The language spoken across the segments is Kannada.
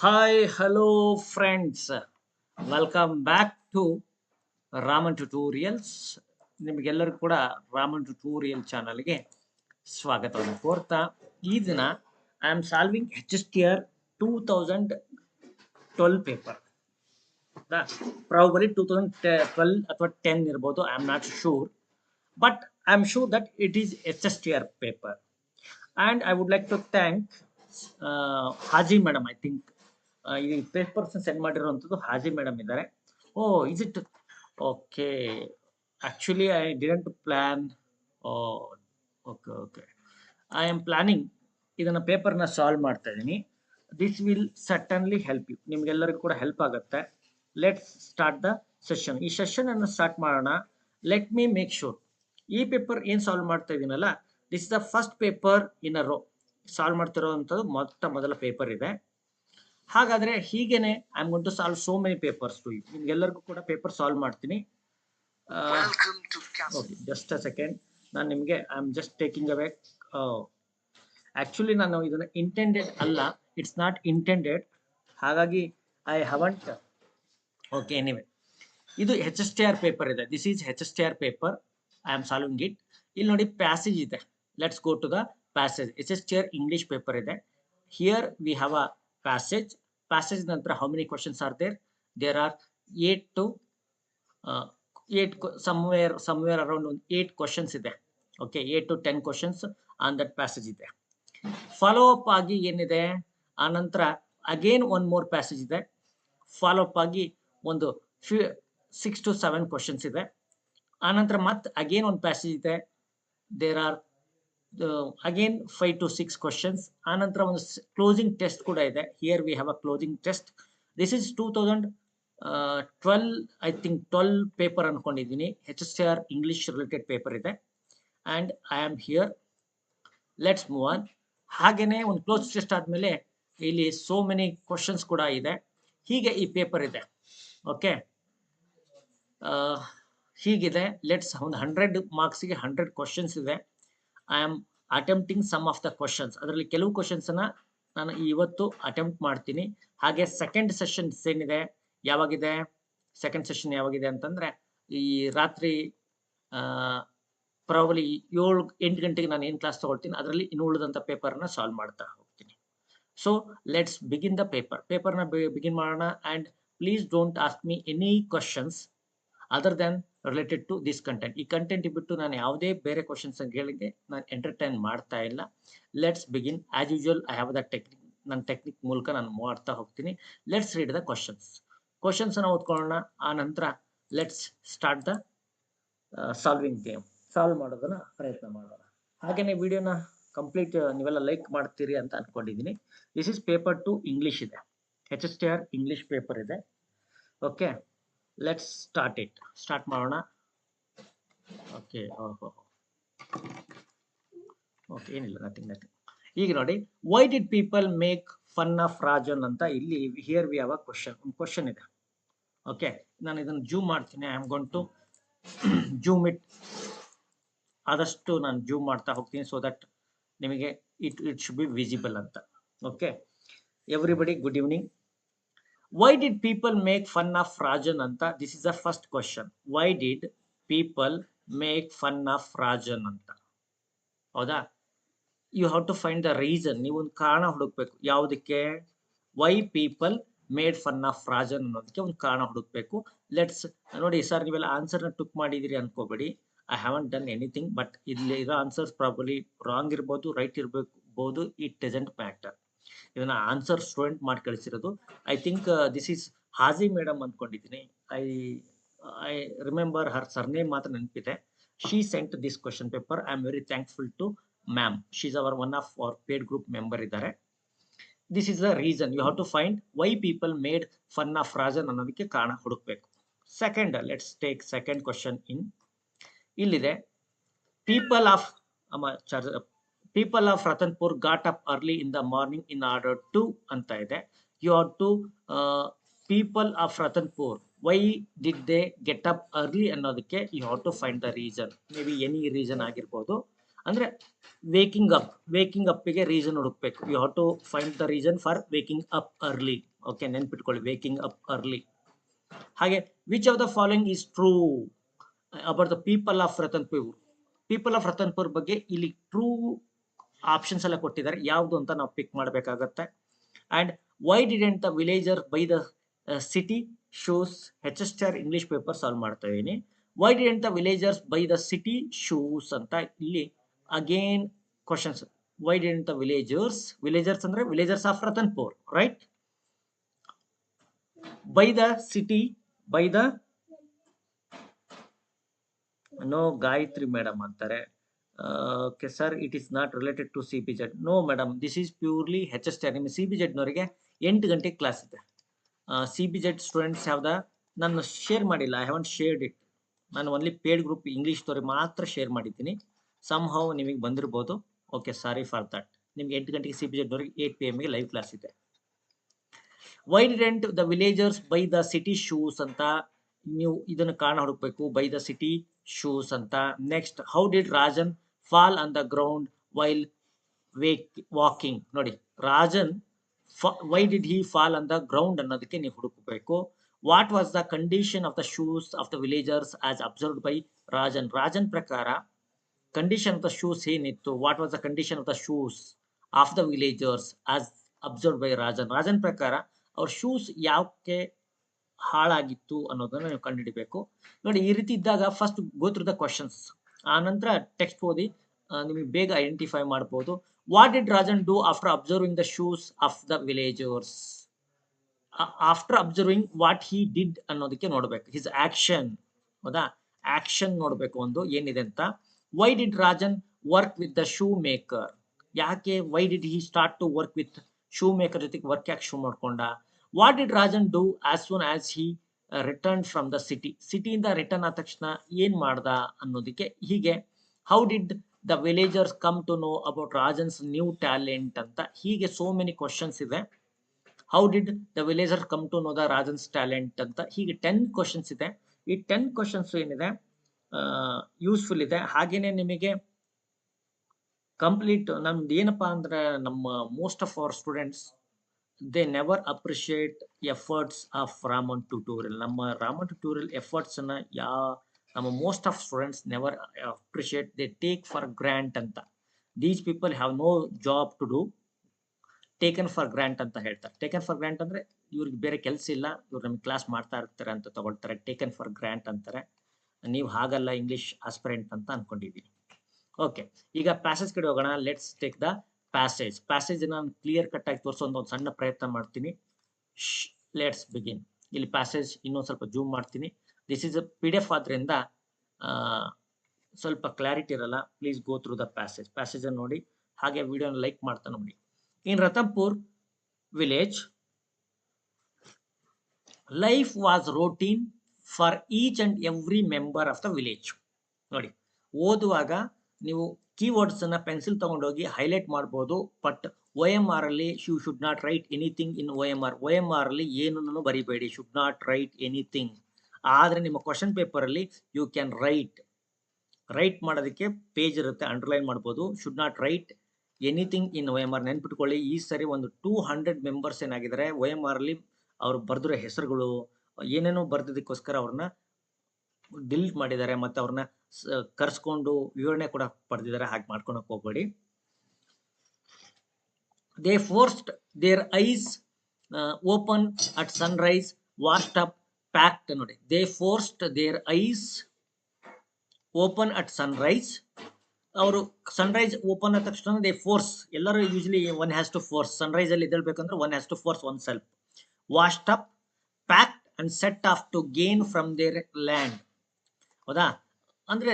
Hi, hello friends. Welcome back to Raman Tutorials. ನಿಮಗೆಲ್ಲರಿಗೂ ಕೂಡ ರಾಮನ್ ಟ್ಯುಟೋರಿಯಲ್ ಚಾನಲ್ಗೆ ಸ್ವಾಗತವನ್ನು ಕೋರ್ತಾ ಈ ದಿನ I am solving HSTR 2012 paper. Probably 2012 ಅಥವಾ 10 ಇರ್ಬೋದು, I am not sure, but I am sure that it is HSTR paper. And I would like to thank Haji madam. I think ಈ ಪೇಪರ್ಸ್ ಸೆಂಡ್ ಮಾಡಿರುವಂಥದ್ದು ಹಾಜಿ ಮೇಡಮ್ ಇದ್ದಾರೆ. Oh is it okay. Actually I didn't plan. Okay okay, I am planning ಇದನ್ನ ಪೇಪರ್ನ ಸಾಲ್ವ್ ಮಾಡ್ತಾ ಇದ್ದೀನಿ. This will certainly help you, ನಿಮ್ಗೆಲ್ಲರಿಗೂ ಕೂಡ ಹೆಲ್ಪ್ ಆಗುತ್ತೆ. Let's start the session. ಈ ಸೆಷನ್ ಅನ್ನು ಸ್ಟಾರ್ಟ್ ಮಾಡೋಣ. ಲೆಟ್ ಮೀ ಮೇಕ್ ಶೂರ್ ಈ ಪೇಪರ್ ಏನು ಸಾಲ್ವ್ ಮಾಡ್ತಾ ಇದ್ದೀನಲ್ಲ, this is the first paper in a row. Solve ಮಾಡ್ತಿರೋವಂಥದ್ದು ಮೊದಲ ಪೇಪರ್ ಇದೆ. ಹಾಗಾದ್ರೆ ಹೀಗೇನೆ I am going to solve so many papers to you. ನಿಮ್ಗೆಲ್ಲರಿಗೂ ಕೂಡ ಪೇಪರ್ ಸಾಲ್ವ್ ಮಾಡ್ತೀನಿ. Okay, just a second. ನಾನು ನಿಮಗೆ I am just taking away. Actually ನಾನು ಇದನ್ನ ಇಂಟೆಂಡೆಡ್ ಅಲ್ಲ, ಇಟ್ಸ್ ನಾಟ್ ಇಂಟೆಂಡೆಡ್, ಹಾಗಾಗಿ ಐ ಹವಂಟ್. ಓಕೆ, ಎನಿವೆ, ಇದು HSTR ಪೇಪರ್ ಇದೆ. This is HSTR paper. I am solving it. ಇಲ್ಲಿ ನೋಡಿ ಪ್ಯಾಸೇಜ್ ಇದೆ. Let's go to the passage. HSTR English paper ಇದೆ. Here we have a passage. Passage ನಂತರ how many questions are there? There are 8 to 8, somewhere around 8 questions ಇದೆ. Okay, 8 to 10 questions on that passage ಇದೆ. ಫಾಲೋ ಅಪ್ ಆಗಿ ಏನಿದೆ, ಆ ನಂತರ ಅಗೇನ್ ಒನ್ ಮೋರ್ ಪ್ಯಾಸೇಜ್ ಇದೆ. ಫಾಲೋ ಅಪ್ ಆಗಿ ಒಂದು 6 to 7 questions ಇದೆ. ಆ ನಂತರ ಮತ್ತೆ ಅಗೇನ್ ಒಂದು ಪ್ಯಾಸೇಜ್ ಇದೆ. There are again 5 to 6 questions. Anantara ಒಂದು closing test ಕೂಡ ಇದೆ. Here we have a closing test. This is 2012, I think 12 paper ಅನ್ಕೊಂಡಿದ್ದೀನಿ. HSTR English related paper ಇದೆ. And I am here. Let's move on. ಹಾಗೇನೆ ಒಂದು ಕ್ಲೋಸ್ ಟೆಸ್ಟ್ ಆದ್ಮೇಲೆ ಇಲ್ಲಿ ಸೋ ಮೆನಿ ಕ್ವಶನ್ಸ್ ಕೂಡ ಇದೆ. ಹೀಗೆ ಈ ಪೇಪರ್ ಇದೆ. ಓಕೆ, ಹೀಗಿದೆ. ಲೆಟ್ಸ್ ಒಂದು 100 ಮಾರ್ಕ್ಸ್ಗೆ 100 ಕ್ವಶನ್ಸ್ ಇದೆ. I am attempting some of the questions. ಅದರಲ್ಲಿ ಕೆಲವು ಕ್ವಶನ್ಸ್ ಅನ್ನ ನಾನು ಇವತ್ತು ಅಟೆಂಪ್ಟ್ ಮಾಡ್ತೀನಿ. ಹಾಗೆ ಸೆಕೆಂಡ್ ಸೆಷನ್ ಏನಿದೆ, ಯಾವಾಗಿದೆ ಸೆಕೆಂಡ್ ಸೆಷನ್ ಯಾವಾಗಿದೆ ಅಂತಂದ್ರೆ ಈ ರಾತ್ರಿ ಪ್ರಾಬಲಿ 7-8 ಗಂಟೆಗೆ ನಾನು ಏನು ಕ್ಲಾಸ್ ತಗೊಳ್ತೀನಿ, ಅದರಲ್ಲಿ ಇನ್ನು ಉಳಿದಂಥ ಪೇಪರ್ನ ಸಾಲ್ವ್ ಮಾಡ್ತಾ ಹೋಗ್ತೀನಿ. ಸೊ ಲೆಟ್ಸ್ ಬಿಗಿನ್ ದ ಪೇಪರ್ನ ಬಿಗಿನ್ ಮಾಡೋಣ. And please don't ask me any questions other than related to this content. ಈ ಕಂಟೆಂಟ್ ಬಿಟ್ಟು ನಾನು ಯಾವುದೇ ಬೇರೆ ಕ್ವಶನ್ಸ್ ಹೇಳಿದ್ರೆ ನಾನು ಎಂಟರ್ಟೈನ್ ಮಾಡ್ತಾ ಇಲ್ಲ. Let's begin. As usual I have the technique. ನನ್ನ ಟೆಕ್ನಿಕ್ ಮೂಲಕ ನಾನು ಮಾಡ್ತಾ ಹೋಗ್ತೀನಿ. ಲೆಟ್ಸ್ ರೀಡ್ ದ ಕ್ವಶನ್ಸ್ ಅನ್ನ ಓದ್ಕೊಳ್ಳೋಣ. ಆ ನಂತರ let's start the solving game. Solve ಮಾಡೋದನ್ನ ಪ್ರಯತ್ನ ಮಾಡೋಣ. ಹಾಗೇನೆ ವಿಡಿಯೋನ ಕಂಪ್ಲೀಟ್ ನೀವೆಲ್ಲ ಲೈಕ್ ಮಾಡ್ತೀರಿ ಅಂತ ಅನ್ಕೊಂಡಿದ್ದೀನಿ. ದಿಸ್ ಇಸ್ ಪೇಪರ್ 2 ಇಂಗ್ಲಿಷ್ ಇದೆ. HSTR ಇಂಗ್ಲಿಷ್ ಪೇಪರ್ ಇದೆ. Okay, let's start it. Start ಮಾಡೋಣ. ಓಕೆ ಓಕೆ, ಏನಿಲ್ಲ, ನಥಿಂಗ್. ಈಗ ನೋಡಿ, why did people make fun of Rajan ಅಂತ ಇಲ್ಲಿ here we have a question. ಒಂದು ಕ್ವಶನ್ ಇದೆ. ಓಕೆ, ನಾನು ಇದನ್ನು ಜೂಮ್ ಮಾಡ್ತೀನಿ. I am going to zoom it. ಆದಷ್ಟು ನಾನು ಜೂಮ್ ಮಾಡ್ತಾ ಹೋಗ್ತೀನಿ ಸೊ ದಟ್ ನಿಮಗೆ ಇಟ್ ಶುಡ್ ಬಿ ವಿಸಿಬಲ್ ಅಂತ. Okay, everybody good evening. Why did people make fun of Rajan anta? This is the first question. Why did people make fun of Rajan anta? ಹೌದಾ? You have to find the reason. ನೀವು ಒಂದು ಕಾರಣ ಹುಡುಕ್ಬೇಕು. ಯಾವುದಕ್ಕೆ? Why people made fun of Rajan ಅನ್ನೋದಕ್ಕೆ ಒಂದು ಕಾರಣ ಹುಡುಕ್ಬೇಕು. ಲೆಟ್ಸ್ ನೋಡಿ ಸರ್, ನೀವೆಲ್ಲ ಆನ್ಸರ್ನ ಟುಕ್ ಮಾಡಿದಿರಿ ಅನ್ಕೋಬೇಡಿ. I haven't done anything. But ಇಲ್ಲಿ ಇರೋ ಆನ್ಸರ್ಸ್ ಪ್ರಾಬಲಿ ರಾಂಗ್ ಇರ್ಬೋದು, ರೈಟ್ ಇರ್ಬೋದು. It doesn't matter. ಇದನ್ನ ಆನ್ಸರ್ ಸ್ಟೂಡೆಂಟ್ ಮಾಡಿ ಕಳಿಸಿರೋದು. I think this is Haji madam ಅಂದ್ಕೊಂಡಿದ್ದೀನಿ. ಐ ರಿಮೆಂಬರ್ ಹರ್ ಸರ್ನೇಮ್ ಮಾತ್ರ ನೆನಪಿದೆ. She sent this question paper. I am very thankful to ma'am. She is our one of our paid group member ಇದ್ದಾರೆ. This is the reason. You have to find why people made fun of Rajan ಅನ್ನೋದಕ್ಕೆ ಕಾರಣ ಹುಡುಕ್ಬೇಕು. Second, let's take second question in. ಇಲ್ಲಿದೆ, people of Ratanpur got up early in the morning in order to ಅಂತ ಇದೆ. You have to people of Ratanpur, why did they get up early ಅನ್ನೋದಕ್ಕೆ you have to find the reason. Maybe any reason ಆಗಿರ್ಬೋದು. ಅಂದ್ರೆ ವೇಕಿಂಗ್ ಅಪ್ಗೆ ರೀಸನ್ ಹುಡುಕ್ಬೇಕು. You have to find the reason for waking up early. Okay, ನೆನ್ಪಿಟ್ಕೊಳ್ಳಿ, ವೇಕಿಂಗ್ ಅಪ್ ಅರ್ಲಿ. ಹಾಗೆ which of the following is true about the people of Ratanpur. People of Ratanpur ಬಗ್ಗೆ ಇಲ್ಲಿ ಟ್ರೂ ಆಪ್ಷನ್ಸ್ ಎಲ್ಲ ಕೊಟ್ಟಿದ್ದಾರೆ, ಯಾವುದು ಅಂತ ನಾವು ಪಿಕ್ ಮಾಡಬೇಕಾಗತ್ತೆ. And why didn't the villager buy the city shoes? Hstr English paper solve ಮಾಡ್ತಾ ಇದೀನಿ. Why didn't the villagers buy the city shoes ಅಂತ ಇಲ್ಲಿ again questions. Why didn't the villagers ಅಂದ್ರೆ villagers of Ratanpur, right? Buy the city, buy the no Gayatri madam ಅಂತಾರೆ. Okay sir, it is not related to CBZ. No madam, this is purely Hstr. ನಿಮ್ಮ CBZ ನವರಿಗೆ 8 ಗಂಟೆಗೆ ಕ್ಲಾಸ್ ಇದೆ. CBZ ಸ್ಟೂಡೆಂಟ್ಸ್ ಯಾವ್ದ ನಾನು ಶೇರ್ ಮಾಡಿಲ್ಲ, ಐ ಹ್ಯಾವಂಟ್ ಶೇರ್ಡ್ ಇಟ್. ನಾನು ಓನ್ಲಿ ಪೇಡ್ ಗ್ರೂಪ್ ಇಂಗ್ಲೀಷ್ ತೋರಿ ಮಾತ್ರ ಶೇರ್ ಮಾಡಿದ್ದೀನಿ. ಸಮ್ ಹೌ ನಿಮಗೆ ಬಂದಿರ್ಬೋದು. Okay, sorry for that. ನಿಮ್ಗೆ 8 ಗಂಟೆಗೆ CBZ ನವರಿಗೆ 8 PM ಗೆ ಲೈವ್ ಕ್ಲಾಸ್ ಇದೆ. Why didn't the villagers buy the city shoes ಅಂತ ನೀವು ಇದನ್ನು ಕಾರಣ ಹುಡುಕ್ಬೇಕು. ಬೈ ದ ಸಿಟಿ ಶೂಸ್ ಅಂತ. Next, how did Rajan fall on the ground while walking? ನೋಡಿ, Rajan why did he fall on the ground ಅನ್ನೋದಕ್ಕೆ ನೀವು ಹುಡುಕಬೇಕು. What was the condition of the shoes of the villagers as observed by Rajan? Rajan ಪ್ರಕಾರ ಕಂಡೀಷನ್ ಆಫ್ ದ ಶೂಸ್ ಏನಿತ್ತು? What was the condition of the shoes of the villagers as observed by Rajan? Rajan ಪ್ರಕಾರ ಅವ್ರ ಶೂಸ್ ಯಾಕೆ ಹಾಳಾಗಿತ್ತು ಅನ್ನೋದನ್ನ ನೀವು ಕಂಡುಹಿಡಿಬೇಕು. ನೋಡಿ, ಈ ರೀತಿ ಇದ್ದಾಗ first go through the questions, ಆ ನಂತರ ಟೆಕ್ಸ್ಟ್ ಓದಿ ನಿಮಗೆ ಬೇಗ ಐಡೆಂಟಿಫೈ ಮಾಡಬಹುದು. What did Rajan do after observing the shoes of the villagers? After observing what he did ಅನ್ನೋದಕ್ಕೆ ನೋಡ್ಬೇಕು. ಹಿಸ್ ಆಕ್ಷನ್, ಹೌದಾ? ಆಕ್ಷನ್ ನೋಡ್ಬೇಕು ಒಂದು ಏನಿದೆ ಅಂತ. Why did Rajan work with the shoe maker? ಯಾಕೆ why did he start to work with shoe maker ಜೊತೆಗೆ ವರ್ಕ್ ಯಾಕೆ ಶೂ ಮಾಡ್ಕೊಂಡ? What did Rajan do as soon as he return from the city? ಸಿಟಿಯಿಂದ ರಿಟರ್ನ್ ಆದ ತಕ್ಷಣ ಏನ್ ಮಾಡ್ದ ಅನ್ನೋದಕ್ಕೆ ಹೀಗೆ. How did the villagers come to know about Rajan's new talent ಅಂತ ಹೀಗೆ ಸೋ ಮೆನಿ ಕ್ವಶನ್ಸ್ ಇದೆ. How did the villager come to know the ರಾಜನ್ಸ್ talent ಅಂತ ಹೀಗೆ 10 ಕ್ವಶನ್ಸ್ ಇದೆ. ಈ 10 ಕ್ವಶನ್ಸ್ ಏನಿದೆ ಯೂಸ್ಫುಲ್ ಇದೆ. ಹಾಗೇನೆ ನಿಮಗೆ ಕಂಪ್ಲೀಟ್ ನಮ್ದು ಏನಪ್ಪಾ ಅಂದ್ರೆ ನಮ್ಮ most of our students they never appreciate efforts of Raman tutorial. ನಮ್ಮ ರಾಮನ್ ಟ್ಯೂಟೋರಿಯಲ್ ಎಫರ್ಟ್ಸ್ ಅನ್ನ ನಮ್ಮ most of students never appreciate, they take for grant ಅಂತ. These people have no job to do, taken for grant ಅಂತ ಹೇಳ್ತಾರೆ. ಟೇಕನ್ ಫಾರ್ ಗ್ರಾಂಟ್ ಅಂದ್ರೆ ಇವ್ರಿಗೆ ಬೇರೆ ಕೆಲಸ ಇಲ್ಲ, ಇವ್ರು ನಮ್ಗೆ ಕ್ಲಾಸ್ ಮಾಡ್ತಾ ಇರ್ತಾರೆ ಅಂತ ತಗೊಳ್ತಾರೆ. ಟೇಕನ್ ಫಾರ್ ಗ್ರಾಂಟ್ ಅಂತಾರೆ. ನೀವು ಹಾಗಲ್ಲ, ಇಂಗ್ಲಿಷ್ ಆಸ್ಪಿರೆಂಟ್ ಅಂತ ಅನ್ಕೊಂಡಿದ್ದೀವಿ. ಓಕೆ, ಈಗ ಪ್ಯಾಸೇಜ್ ಕಡೆ ಹೋಗೋಣ. ಲೆಟ್ಸ್ ಟೇಕ್ ದ ಪ್ಯಾಸೇಜ್ ನಾನು ಕ್ಲಿಯರ್ ಕಟ್ ಆಗಿ ತೋರಿಸೋ ಒಂದು ಸಣ್ಣ ಪ್ರಯತ್ನ ಮಾಡ್ತೀನಿ. Let's begin. ಇಲ್ಲಿ ಪ್ಯಾಸೇಜ್ ಇನ್ನೊಂದು ಸ್ವಲ್ಪ ಜೂಮ್ ಮಾಡ್ತೀನಿ. ದಿಸ್ ಇಸ್ PDF ಆದ್ರಿಂದ ಸ್ವಲ್ಪ ಕ್ಲಾರಿಟಿ ಇರಲ್ಲ. Please go through the passage ಅನ್ನು ನೋಡಿ, ಹಾಗೆ ವಿಡಿಯೋನ ಲೈಕ್ ಮಾಡ್ತಾ ನೋಡಿ. In Ratanpur village, life was routine for each and every member of the village. ನೋಡಿ, ಓದುವಾಗ ನೀವು ಕೀವರ್ಡ್ಸ್ ಅನ್ನ ಪೆನ್ಸಿಲ್ ತಗೊಂಡೋಗಿ ಹೈಲೈಟ್ ಮಾಡಬಹುದು. ಬಟ್ OMR ಅಲ್ಲಿ you should not write anything in OMR ಅಲ್ಲಿ ಏನನ್ನು ಬರಿಬೇಡಿ, ಶುಡ್ ನಾಟ್ ರೈಟ್ ಎನಿಥಿಂಗ್. ಆದ್ರೆ ನಿಮ್ಮ ಕ್ವಶನ್ ಪೇಪರ್ ಅಲ್ಲಿ ಯು ಕ್ಯಾನ್ ರೈಟ್ ಮಾಡೋದಕ್ಕೆ ಪೇಜ್ ಇರುತ್ತೆ, ಅಂಡರ್ಲೈನ್ ಮಾಡಬಹುದು. Should not write anything in OMR. ನೆನ್ಪಿಟ್ಕೊಳ್ಳಿ, ಈ ಸರಿ ಒಂದು 200 ಮೆಂಬರ್ಸ್ ಏನಾಗಿದ್ದಾರೆ OMR ಅಲ್ಲಿ ಅವ್ರು ಬರ್ದಿರೋ ಹೆಸರುಗಳು ಏನೇನೋ ಬರ್ದಿದ್ದಕ್ಕೋಸ್ಕರ ಅವ್ರನ್ನ ಡಿಲೀಟ್ ಮಾಡಿದ್ದಾರೆ, ಮತ್ತೆ ಅವ್ರನ್ನ ಕರ್ಸ್ಕೊಂಡು ವಿವರಣೆ ಕೂಡ ಪಡೆದಿದ್ದಾರೆ. ಹಾಗೆ ಮಾಡ್ಕೊಳಕ್ ಹೋಗ್ಬೇಡಿ. They forced their eyes open at sunrise, washed up, packed. ನೋಡಿ, they forced their eyes open at sunrise. ಅವರು ಸನ್ರೈಸ್ ಓಪನ್ ಆದ ತಕ್ಷಣ ದೇ ಫೋರ್ಸ್, ಎಲ್ಲರೂ usually one has to force. Sunrise ಅಲ್ಲಿ ಎದ್ದೇಳ್ಬೇಕಂದ್ರೆ one has to force oneself. Washed up, packed and set off to gain from their land. ಹೌದಾ? ಅಂದ್ರೆ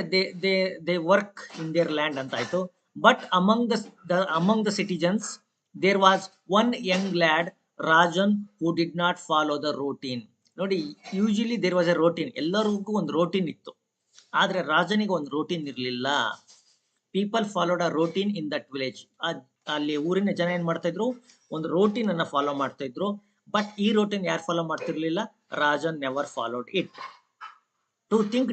they work in their land ಅಂತ ಆಯ್ತು. But among the citizens there was one young lad Rajan who did not follow the routine. ನೋಡಿ, usually there was a routine, ಎಲ್ಲರಿಗೂ ಒಂದು ರೋಟೀನ್ ಇತ್ತು, ಆದ್ರೆ ರಾಜನಿಗೆ ಒಂದು ರೋಟೀನ್ ಇರಲಿಲ್ಲ. People followed a routine in that village. ಅಲ್ಲಿ ಊರಿನ ಜನ ಏನ್ ಮಾಡ್ತಾ ಇದ್ರು, ಒಂದು ರೋಟೀನ್ ಅನ್ನ ಫಾಲೋ ಮಾಡ್ತಾ ಇದ್ರು. ಬಟ್ ಈ ರೋಟೀನ್ ಯಾರು ಫಾಲೋ ಮಾಡ್ತಿರ್ಲಿಲ್ಲ? Rajan never followed it. To think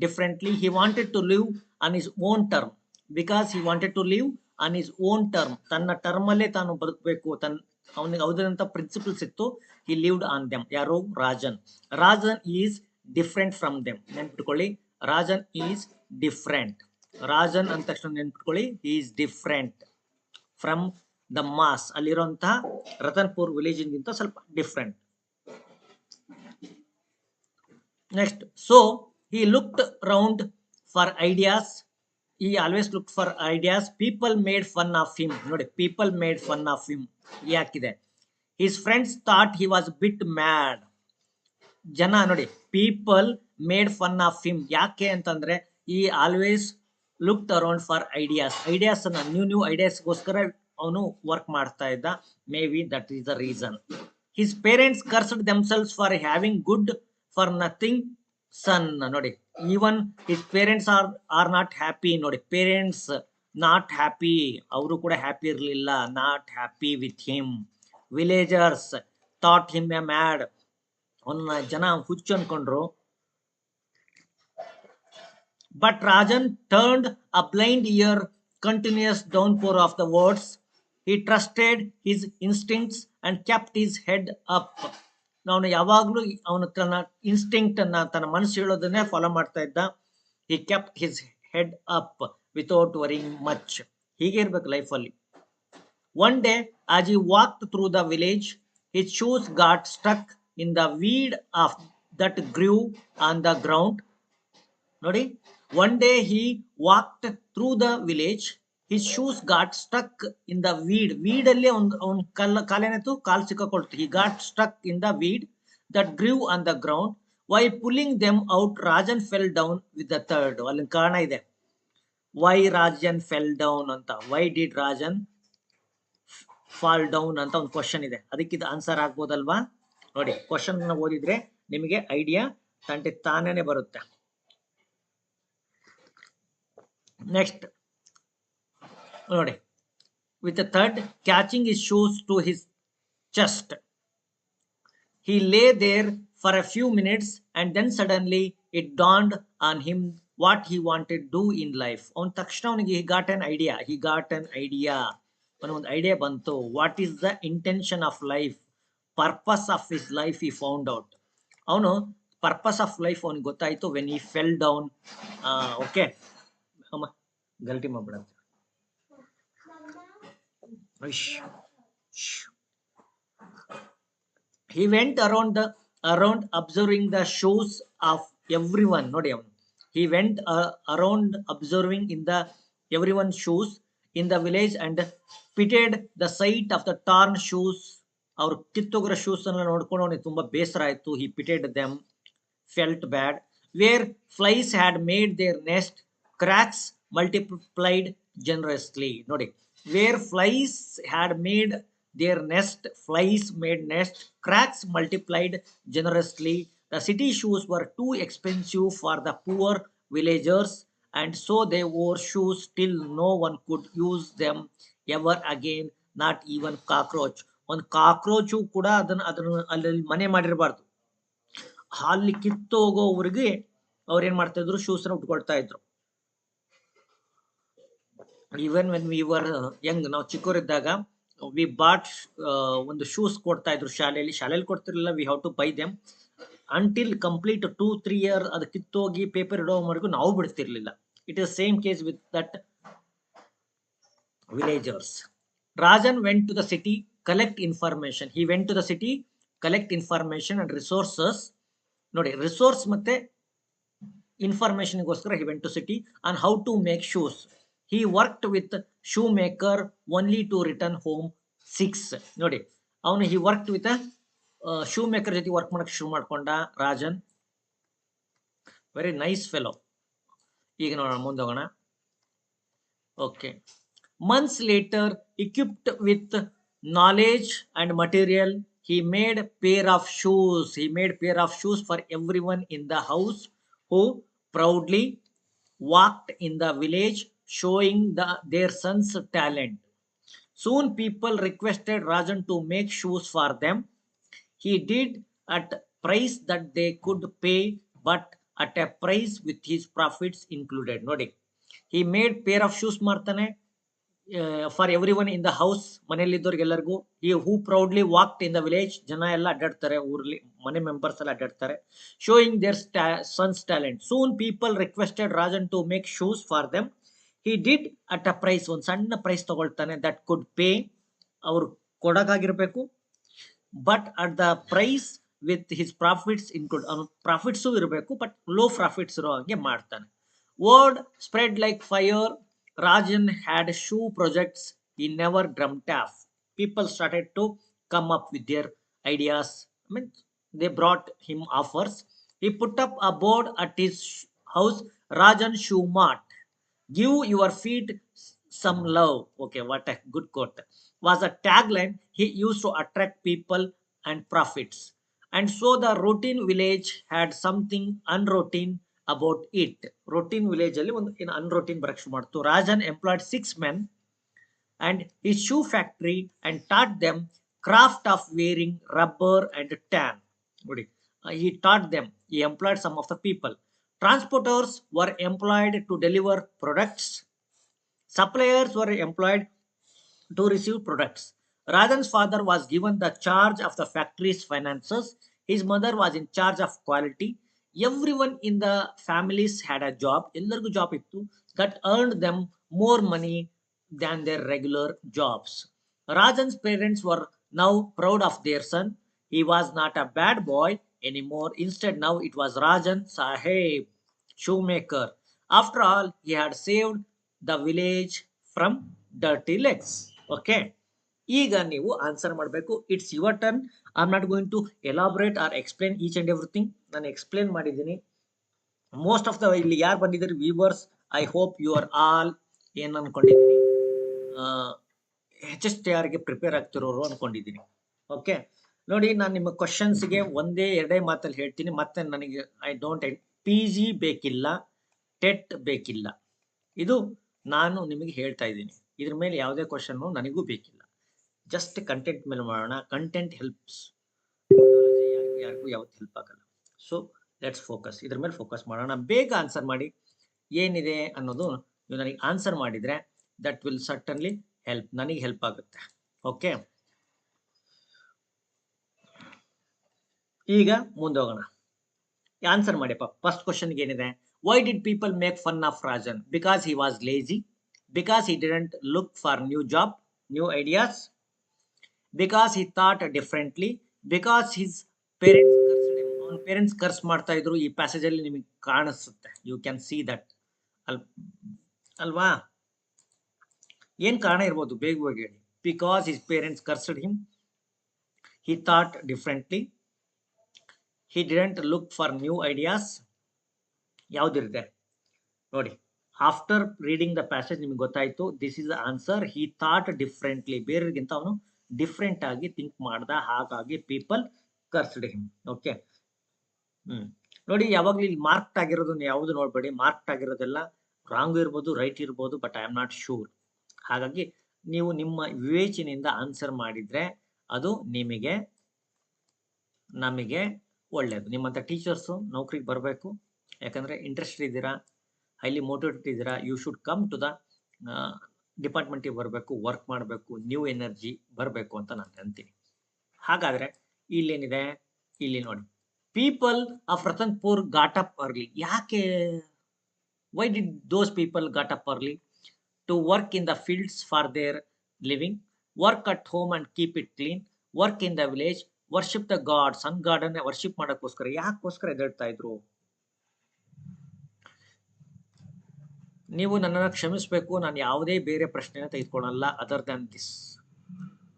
differently, he wanted to live on his own term. because he wanted to live on his own term. ತನ್ನ ಟರ್ಮಲ್ಲೇ ತಾನು ಬದುಕಬೇಕು, ಅವನಿಗೆ ಯಾವುದಂತ ಪ್ರಿನ್ಸಿಪಲ್ಸ್ ಇತ್ತು. he lived on them. ಯಾರು? Rajan. Rajan is different from them. ನೆನ್ಪಿಟ್ಕೊಳ್ಳಿ, ರಾಜನ್ ಈಸ್ ಡಿಫ್ರೆಂಟ್. ರಾಜನ್ ಅಂದ ತಕ್ಷಣ ನೆನ್ಪಿಟ್ಕೊಳ್ಳಿ, is different from the mass. ಅಲ್ಲಿರುವಂತಹ ರತನ್ಪುರ್ ವಿಲೇಜಿಗಿಂತ ಸ್ವಲ್ಪ different. Next, so he looked round for ideas. He always looked for ideas. People made fun of him. ನೋಡಿ, people made fun of him ಯಾಕಿದೆ? his friends thought he was a bit mad. ಜನ ನೋಡಿ, people made fun of him ಯಾಕೆ ಅಂತಂದ್ರೆ, he always looked around for ideas. Ideas new ಐಡಿಯಾಸ್ಗೋಸ್ಕರ ಅವನು ವರ್ಕ್ ಮಾಡ್ತಾ ಇದ್ದ. Maybe that is the reason. His parents cursed themselves for having good for nothing son. ನೋಡಿ, even his parents are not happy. ನೋಡಿ, ಪೇರೆಂಟ್ಸ್ ನಾಟ್ ಹ್ಯಾಪಿ, ಅವರು ಕೂಡ ಹ್ಯಾಪಿ ಇರಲಿಲ್ಲ. Not happy with him. Villagers thought him a mad. ಅವನ್ನ ಜನ ಹುಚ್ಚು ಅನ್ಕೊಂಡ್ರು. But Rajan turned a blind ear continuous downpour of the words. he trusted his instincts and kept his head up. ಅವನು ಯಾವಾಗ್ಲೂ ಅವನು ತನ್ನ ಇನ್ಸ್ಟಿಂಕ್ಟ್ ಅನ್ನ, ತನ್ನ ಮನಸ್ಸು ಹೇಳೋದನ್ನೇ ಫಾಲೋ ಮಾಡ್ತಾ ಇದ್ದ. he kept his head up without worrying much. ಹೀಗೆ ಇರ್ಬೇಕು ಲೈಫಲ್ಲಿ. one day as he walked through the village, his shoes got stuck in the weed of that grew on the ground. ನೋಡಿ, one day he walked through the village, his shoes got stuck in the weed. weed ಅಲ್ಲಿ ಅವನ ಕಾಲೇನಾಯ್ತು, ಕಾಲು ಸಿಕ್ಕಾಕೊಳ್ತು. he got stuck in the weed that grew on the ground. while pulling them out, Rajan fell down with the third. ಅಲ್ಲಿ ಕಾರಣ ಇದೆ, why Rajan fell down ಅಂತ. why did Rajan fall down ಅಂತ ಒಂದು ಕ್ವಶನ್ ಇದೆ. ಅದಕ್ಕಿದ ಆನ್ಸರ್ ಆಗ್ಬೋದಲ್ವಾ? ನೋಡಿ, ಕ್ವಶನ್ ಓದಿದ್ರೆ ನಿಮಗೆ ಐಡಿಯಾ ತಾನೇನೆ ಬರುತ್ತೆ. ನೆಕ್ಸ್ಟ್ ನೋಡಿ, with the third, catching his shoes to his chest, he lay there for a few minutes and then suddenly it dawned on him what he wanted to do in life. ಅವನ ತಕ್ಷಣ ಅವನಿಗೆ he got an idea. ಒಂದು ಐಡಿಯಾ ಬಂತು. What is the intention of life, purpose of his life he found out. ಅವನು ಪರ್ಪಸ್ ಆಫ್ ಲೈಫ್ ಅವನಿಗೆ ಗೊತ್ತಾಯ್ತು when he fell down. Okay ಅಮ್ಮ ಗಲ್ಟಿ ಮಾಡ್ಬಿಡ. he went around observing the shoes of everyone. ನೋಡಿ, ಅವನು he went around observing in the everyone's shoes in the village and pitied the sight of the torn shoes. ಅವ್ರು ಕಿತ್ತೋಗಿರೋ ಶೂಸ್ ಅನ್ನ ನೋಡ್ಕೊಂಡು ಅವನಿಗೆ ತುಂಬಾ ಬೇಸರ ಆಯ್ತು. he pitied them, felt bad. where flies had made their nest, cracks multiplied generously. ನೋಡಿ, where flies had made their nest, flies made nest, cracks multiplied generously. The city shoes were too expensive for the poor villagers, and so they wore shoes till no one could use them ever again, not even cockroach. ಒಂದು ಕಾಕ್ರೋಚು ಕೂಡ ಅದನ್ನ ಅಲ್ಲಿ ಮನೆ ಮಾಡಿರಬಾರ್ದು. ಅಲ್ಲಿ ಕಿತ್ತೋಗೋವ್ರಿಗೆ ಅವ್ರು ಏನ್ ಮಾಡ್ತಾ ಇದ್ರು, ಶೂಸ್ ನ ಉಟ್ಕೊಳ್ತಾ ಇದ್ರು. Even when we were young, ನಾವು ಚಿಕ್ಕವರಿದ್ದಾಗ ವಿ ಬಾಟ್ ಒಂದು ಶೂಸ್ ಕೊಡ್ತಾ ಇದ್ರು ಶಾಲೆಯಲ್ಲಿ ಕೊಡ್ತಿರ್ಲಿಲ್ಲ. We have to buy them until complete 2-3 years. ಅದು ಕಿತ್ತೋಗಿ ಪೇಪರ್ ಇಡೋವರೆಗೂ ನಾವು ಬಿಡ್ತಿರ್ಲಿಲ್ಲ. It is same case with that villagers. Rajan went to the city, collect information. He went to the city, collect information and resources. ನೋಡಿ, ರಿಸೋರ್ಸ್ ಮತ್ತೆ ಇನ್ಫಾರ್ಮೇಶನ್ ಗೋಸ್ಕರ he went to city on how to make shoes. He worked with shoemaker only to return home 6. ನೋಡಿ, ಅವನು he worked with a shoemaker ಜೊತೆ ವರ್ಕ್ ಮಾಡಕ್ಕೆ ಶುರು ಮಾಡ್ಕೊಂಡ ರಾಜನ್. Very nice fellow. ಈಗ ನೋಡೋಣ, ಮುಂದೆ ಹೋಗೋಣ. Okay. Months later, equipped with knowledge and material, he made pair of shoes. He made pair of shoes for everyone in the house, who proudly walked in the village, showing their son's talent. Soon people requested Rajan to make shoes for them. He did at price that they could pay, but at a price with his profits included. ನೋಡಿ, he made pair of shoes ಮಾಡ್ತಾನೆ for everyone in the house, ಮನೆಯಲ್ಲಿದ್ದವ್ರಿಗೆಲ್ಲರಿಗೂ. ಈ who proudly walked in the village, ಜನ ಎಲ್ಲ ಅಡ್ಡಾಡ್ತಾರೆ ಊರಲ್ಲಿ, ಮನೆ ಮೆಂಬರ್ಸ್ ಎಲ್ಲ ಅಡ್ಡಾಡ್ತಾರೆ. Showing their sons talent. Soon people requested Rajan to make shoes for them. He did at a price, ಒಂದು ಸಣ್ಣ ಪ್ರೈಸ್ ತಗೊಳ್ತಾನೆ, ದಟ್ ಕುಡ್ ಪೇ, ಅವ್ರು ಕೊಡೋಕ್ಕಾಗಿರ್ಬೇಕು. But at the price with his profits include, profits ಇರಬೇಕು, ಬಟ್ ಲೋ ಪ್ರಾಫಿಟ್ಸ್ ಇರೋ ಹಾಗೆ ಮಾಡ್ತಾನೆ. Word spread like fire. Rajan had shoe projects he never dreamt of. People started to come up with their ideas. I mean, they brought him offers. He put up a board at his house, Rajan Shoe Mart. Give your feet some love. Okay, what a good quote. Was a tagline he used to attract people and profits. And so the routine village had something unroutine about it. Routine village ಅಲ್ಲಿ ಒಂದು ಇನ್ ಅನ್ರೋಟೀನ್ ಬರಕ್ ಶುರು ಮಾಡ್ತು. Rajan employed 6 men and his shoe factory and taught them craft of wearing rubber and tan. ನೋಡಿ, he taught them, he employed some of the people. Transporters were employed to deliver products. Suppliers were employed to receive products. Rajan's father was given the charge of the factory's finances. His mother was in charge of quality. Everyone in the families had a job. ಎಲ್ಲರಿಗೂ ಜಾಬ್ ಇತ್ತು. That earned them more money than their regular jobs. Rajan's parents were now proud of their son. He was not a bad boy anymore. Instead, now it was Rajan Saheb, shoemaker. After all, he had saved the village from dirty legs. Okay. ಈಗ ನೀವು ಆನ್ಸರ್ ಮಾಡಬೇಕು. It's your turn. I am not going to elaborate or explain each and everything. ನಾನು ಎಕ್ಸ್ಪ್ಲೇನ್ ಮಾಡಿದ್ದೀನಿ. ಮೋಸ್ಟ್ ಆಫ್ ದ ಇಲ್ಲಿ ಯಾರು ಬಂದಿದ್ದಾರೆ viewers, I hope you are all ಏನು ಅನ್ಕೊಂಡಿದ್ದೀನಿ, HSTR ಗೆ ಪ್ರಿಪೇರ್ ಆಗ್ತಿರೋರು ಅನ್ಕೊಂಡಿದ್ದೀನಿ. ಓಕೆ, ನೋಡಿ, ನಾನು ನಿಮ್ಮ ಕ್ವಶನ್ಸ್ಗೆ ಒಂದೇ ಎರಡೇ ಮಾತಲ್ಲಿ ಹೇಳ್ತೀನಿ. ಮತ್ತೆ ನನಗೆ ಐ ಡೋಂಟ್ PG ಬೇಕಿಲ್ಲ, ಟೆಟ್ ಬೇಕಿಲ್ಲ. ಇದು ನಾನು ನಿಮಗೆ ಹೇಳ್ತಾ ಇದ್ದೀನಿ. ಇದ್ರ ಮೇಲೆ ಯಾವುದೇ ಕ್ವಶನ್ ನನಗೂ ಬೇಕಿಲ್ಲ. ಜಸ್ಟ್ ಕಂಟೆಂಟ್ ಮೇಲೆ ಮಾಡೋಣ. ಕಂಟೆಂಟ್ ಹೆಲ್ಪ್ಸ್, ಯಾರಿಗೂ ಯಾವತ್ತು ಹೆಲ್ಪ್ ಆಗಲ್ಲ. ಸೊ ಲೆಟ್ಸ್ ಫೋಕಸ್, ಇದ್ರ ಮೇಲೆ ಫೋಕಸ್ ಮಾಡೋಣ. ಬೇಗ ಆನ್ಸರ್ ಮಾಡಿ, ಏನಿದೆ ಅನ್ನೋದು ನೀವು ನನಗೆ ಆನ್ಸರ್ ಮಾಡಿದ್ರೆ ದಟ್ ವಿಲ್ ಸರ್ಟನ್ಲಿ ಹೆಲ್ಪ್, ನನಗೆ ಹೆಲ್ಪ್ ಆಗುತ್ತೆ. ಓಕೆ, ಈಗ ಮುಂದೆ ಹೋಗೋಣ. ಆನ್ಸರ್ ಮಾಡಿಪ್ಪ. ಫಸ್ಟ್ ಕ್ವಶನ್ಗೆ ಏನಿದೆ? Y did people make fun of Rajan? Because he was lazy, because he didn't look for new job, new ideas, because he thought differently, because his parents cursed him. ಅವನ ಪೇರೆಂಟ್ಸ್ ಕರ್ಸ್ ಮಾಡ್ತಾ ಇದ್ರು. ಈ ಪ್ಯಾಸೇಜ್ ಅಲ್ಲಿ ನಿಮಗೆ ಕಾಣಿಸುತ್ತೆ, ಯು ಕ್ಯಾನ್ ಸಿ ದಟ್ ಅಲ್ವಾ? ಏನ್ ಕಾರಣ ಇರ್ಬೋದು? ಬೇಗ ಹೇಳಿ. Because his parents cursed him, he thought differently, he didn't look for new ideas. ಯಾವ್ದಿರುತ್ತೆ ನೋಡಿ. ಆಫ್ಟರ್ ರೀಡಿಂಗ್ ದ ಪ್ಯಾಸೇಜ್ ನಿಮ್ಗೆ ಗೊತ್ತಾಯ್ತು, this is the answer. He thought differently, ಬೇರೆಗಿಂತ ಅವನು ಡಿಫ್ರೆಂಟ್ ಆಗಿ ಥಿಂಕ್ ಮಾಡ್ದ, ಹಾಗಾಗಿ ಪೀಪಲ್ ಕರ್ಸ್ಡ್ ಹಿಮ್. ಓಕೆ, ನೋಡಿ, ಯಾವಾಗ್ಲೂ ಇಲ್ಲಿ ಮಾರ್ಕ್ಟ್ ಆಗಿರೋದನ್ನ ಯಾವುದು ನೋಡ್ಬೇಡಿ. ಮಾರ್ಕ್ಟ್ ಆಗಿರೋದೆಲ್ಲ ರಾಂಗ್ ಇರ್ಬೋದು, ರೈಟ್ ಇರ್ಬೋದು, but I am not sure. ಹಾಗಾಗಿ ನೀವು ನಿಮ್ಮ ವಿವೇಚನೆಯಿಂದ ಆನ್ಸರ್ ಮಾಡಿದ್ರೆ ಅದು ನಿಮಗೆ, ನಮಗೆ ಒಳ್ಳೇದು. ನಿಮ್ಮಂತ ಟೀಚರ್ಸು ನೌಕರಿಗೆ ಬರಬೇಕು. ಯಾಕಂದ್ರೆ ಇಂಟ್ರೆಸ್ಟ್ ಇದ್ದೀರಾ, ಹೈಲಿ ಮೋಟಿವೇಟೆಡ್ ಇದ್ದೀರಾ. You should come to the ಡಿಪಾರ್ಟ್ಮೆಂಟಿಗೆ ಬರಬೇಕು, ವರ್ಕ್ ಮಾಡಬೇಕು, ನ್ಯೂ ಎನರ್ಜಿ ಬರಬೇಕು ಅಂತ ನಾನು ಅಂತೀನಿ. ಹಾಗಾದ್ರೆ ಇಲ್ಲೇನಿದೆ? ಇಲ್ಲಿ ನೋಡಿ, people of Ratanpur got up early. ಯಾಕೆ? Why did those people got up early? To work in the fields for their living, work at home and keep it clean, work in the village, worship the god. Sun god ಅನ್ನ ವರ್ಷಿಪ್ ಮಾಡೋಕ್ಕೋಸ್ಕರ. ಯಾಕೋಸ್ಕರ ಎದ್ದೇಳ್ತಾ ಇದ್ರು? ನೀವು ನನ್ನನ್ನು ಕ್ಷಮಿಸಬೇಕು, ನಾನು ಯಾವುದೇ ಬೇರೆ ಪ್ರಶ್ನೆನ ತೆಗೆದುಕೊಳ್ಳಲ್ಲ ಅದರ್ ದ್ಯಾನ್ ದಿಸ್.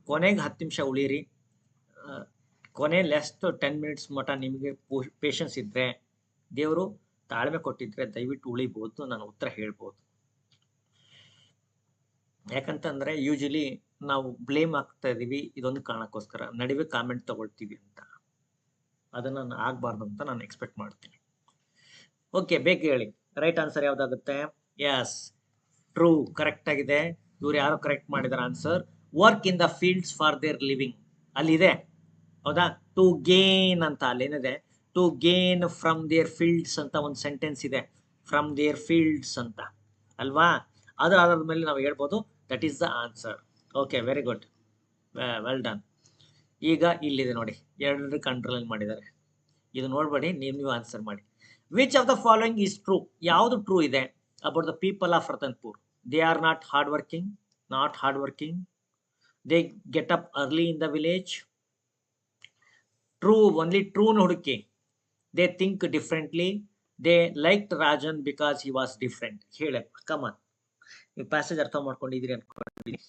ಕೊನೆಗೆ 10 ನಿಮಿಷ ಉಳಿರಿ. ಕೊನೆ ಲಾಸ್ಟ್ 10 ಮಿನಿಟ್ಸ್ ಮಟ ನಿಮಗೆ ಪೇಷನ್ಸ್ ಇದ್ರೆ, ದೇವರು ತಾಳ್ಮೆ ಕೊಟ್ಟಿದ್ರೆ ದಯವಿಟ್ಟು ಉಳಿಬಹುದು, ನಾನು ಉತ್ತರ ಹೇಳ್ಬೋದು. ಯಾಕಂತಂದ್ರೆ ಯೂಶಲಿ ನಾವು ಬ್ಲೇಮ್ ಆಗ್ತಾ ಇದೀವಿ ಇದೊಂದು ಕಾರಣಕ್ಕೋಸ್ಕರ, ನಡುವೆ ಕಾಮೆಂಟ್ ತಗೊಳ್ತೀವಿ ಅಂತ. ಅದನ್ನ ಆಗ್ಬಾರ್ದು ಅಂತ ನಾನು ಎಕ್ಸ್ಪೆಕ್ಟ್ ಮಾಡ್ತೀನಿ. ಓಕೆ, ಬೇಗ ಹೇಳಿ, ರೈಟ್ ಆನ್ಸರ್ ಯಾವ್ದಾಗುತ್ತೆ? ಎಸ್, ಟ್ರೂ, ಕರೆಕ್ಟ್ ಆಗಿದೆ. ಇವ್ರು ಯಾರು ಕರೆಕ್ಟ್ ಮಾಡಿದಾರೆ answer? Work in the fields for their living. ಅಲ್ಲಿದೆ, ಹೌದಾ? ಟು ಗೇನ್ ಅಂತ ಅಲ್ಲೇನಿದೆ? To gain from their fields ಅಂತ ಒಂದು ಸೆಂಟೆನ್ಸ್ ಇದೆ. ಫ್ರಮ್ ದೇರ್ ಫೀಲ್ಡ್ಸ್ ಅಂತ ಅಲ್ವಾ? ಅದರ ಆಧಾರದ ಮೇಲೆ ನಾವು ಹೇಳ್ಬೋದು that is the answer. Okay, very good, well done. ಈಗ ಇಲ್ಲಿದೆ ನೋಡಿ, ಎರಡು ಕಂಟ್ರೋಲ್ ಮಾಡಿದ್ದಾರೆ. ಇದು ನೋಡ್ಬೇಡಿ, ನೀವು ಆನ್ಸರ್ ಮಾಡಿ. Which of the following is true? ಯಾವುದು ಟ್ರೂ ಇದೆ about the people of Ratanpur? They are not hard working, not hard working. They get up early in the village. True, only true ಹುಡುಕಿ. They think differently. They like Rajan because he was different. ಹೇಳಪ್ಪ, ಕಮಾನ್. ನೀವು ಪ್ಯಾಸೇಜ್ ಅರ್ಥ ಮಾಡ್ಕೊಂಡಿದ್ದೀರಿ ಅನ್ಕೊಂಡಿದ್ದೀನಿ.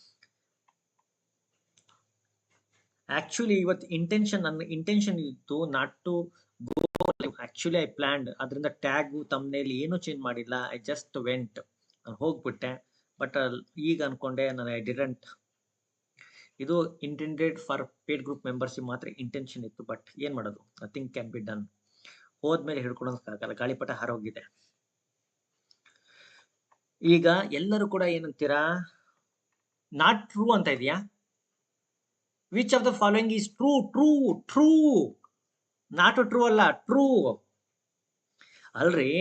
ಆಕ್ಚುಲಿ ಇವತ್ತು ನನ್ನ ಇಂಟೆನ್ಷನ್ ಇತ್ತು not to go. Actually I planned, ಅದರಿಂದ ಟ್ಯಾಗು ತಮ್ಮನೇಲಿ ಏನು ಚೇಂಜ್ ಮಾಡಿಲ್ಲ. ಐ ಜಸ್ಟ್ ವೆಂಟ್, ನಾನು ಹೋಗ್ಬಿಟ್ಟೆ. ಬಟ್ ಈಗ ಅನ್ಕೊಂಡೆ ನಾನು ಐ ಡಿಡೆಂಟ್. ಇದು intended for paid group membership ಮಾತ್ರ ಇಂಟೆನ್ಷನ್ ಇತ್ತು. ಬಟ್ ಏನ್ ಮಾಡೋದು, ನಥಿಂಗ್ ಕ್ಯಾನ್ ಬಿ ಡನ್. ಹೋದ್ಮೇಲೆ ಹಿಡ್ಕೊಳಕ್ಕಾಗಲ್ಲ, ಗಾಳಿಪಟ ಹಾರೋಗಿದೆ. ಈಗ ಎಲ್ಲರೂ ಕೂಡ ಏನಂತೀರಾ, ನಾಟ್ ಟ್ರೂ ಅಂತ ಇದೆಯಾ? Which of the following is true? True, true, not true ಅಲ್ಲ, ಟ್ರೂ ಅಲ್ರಿ.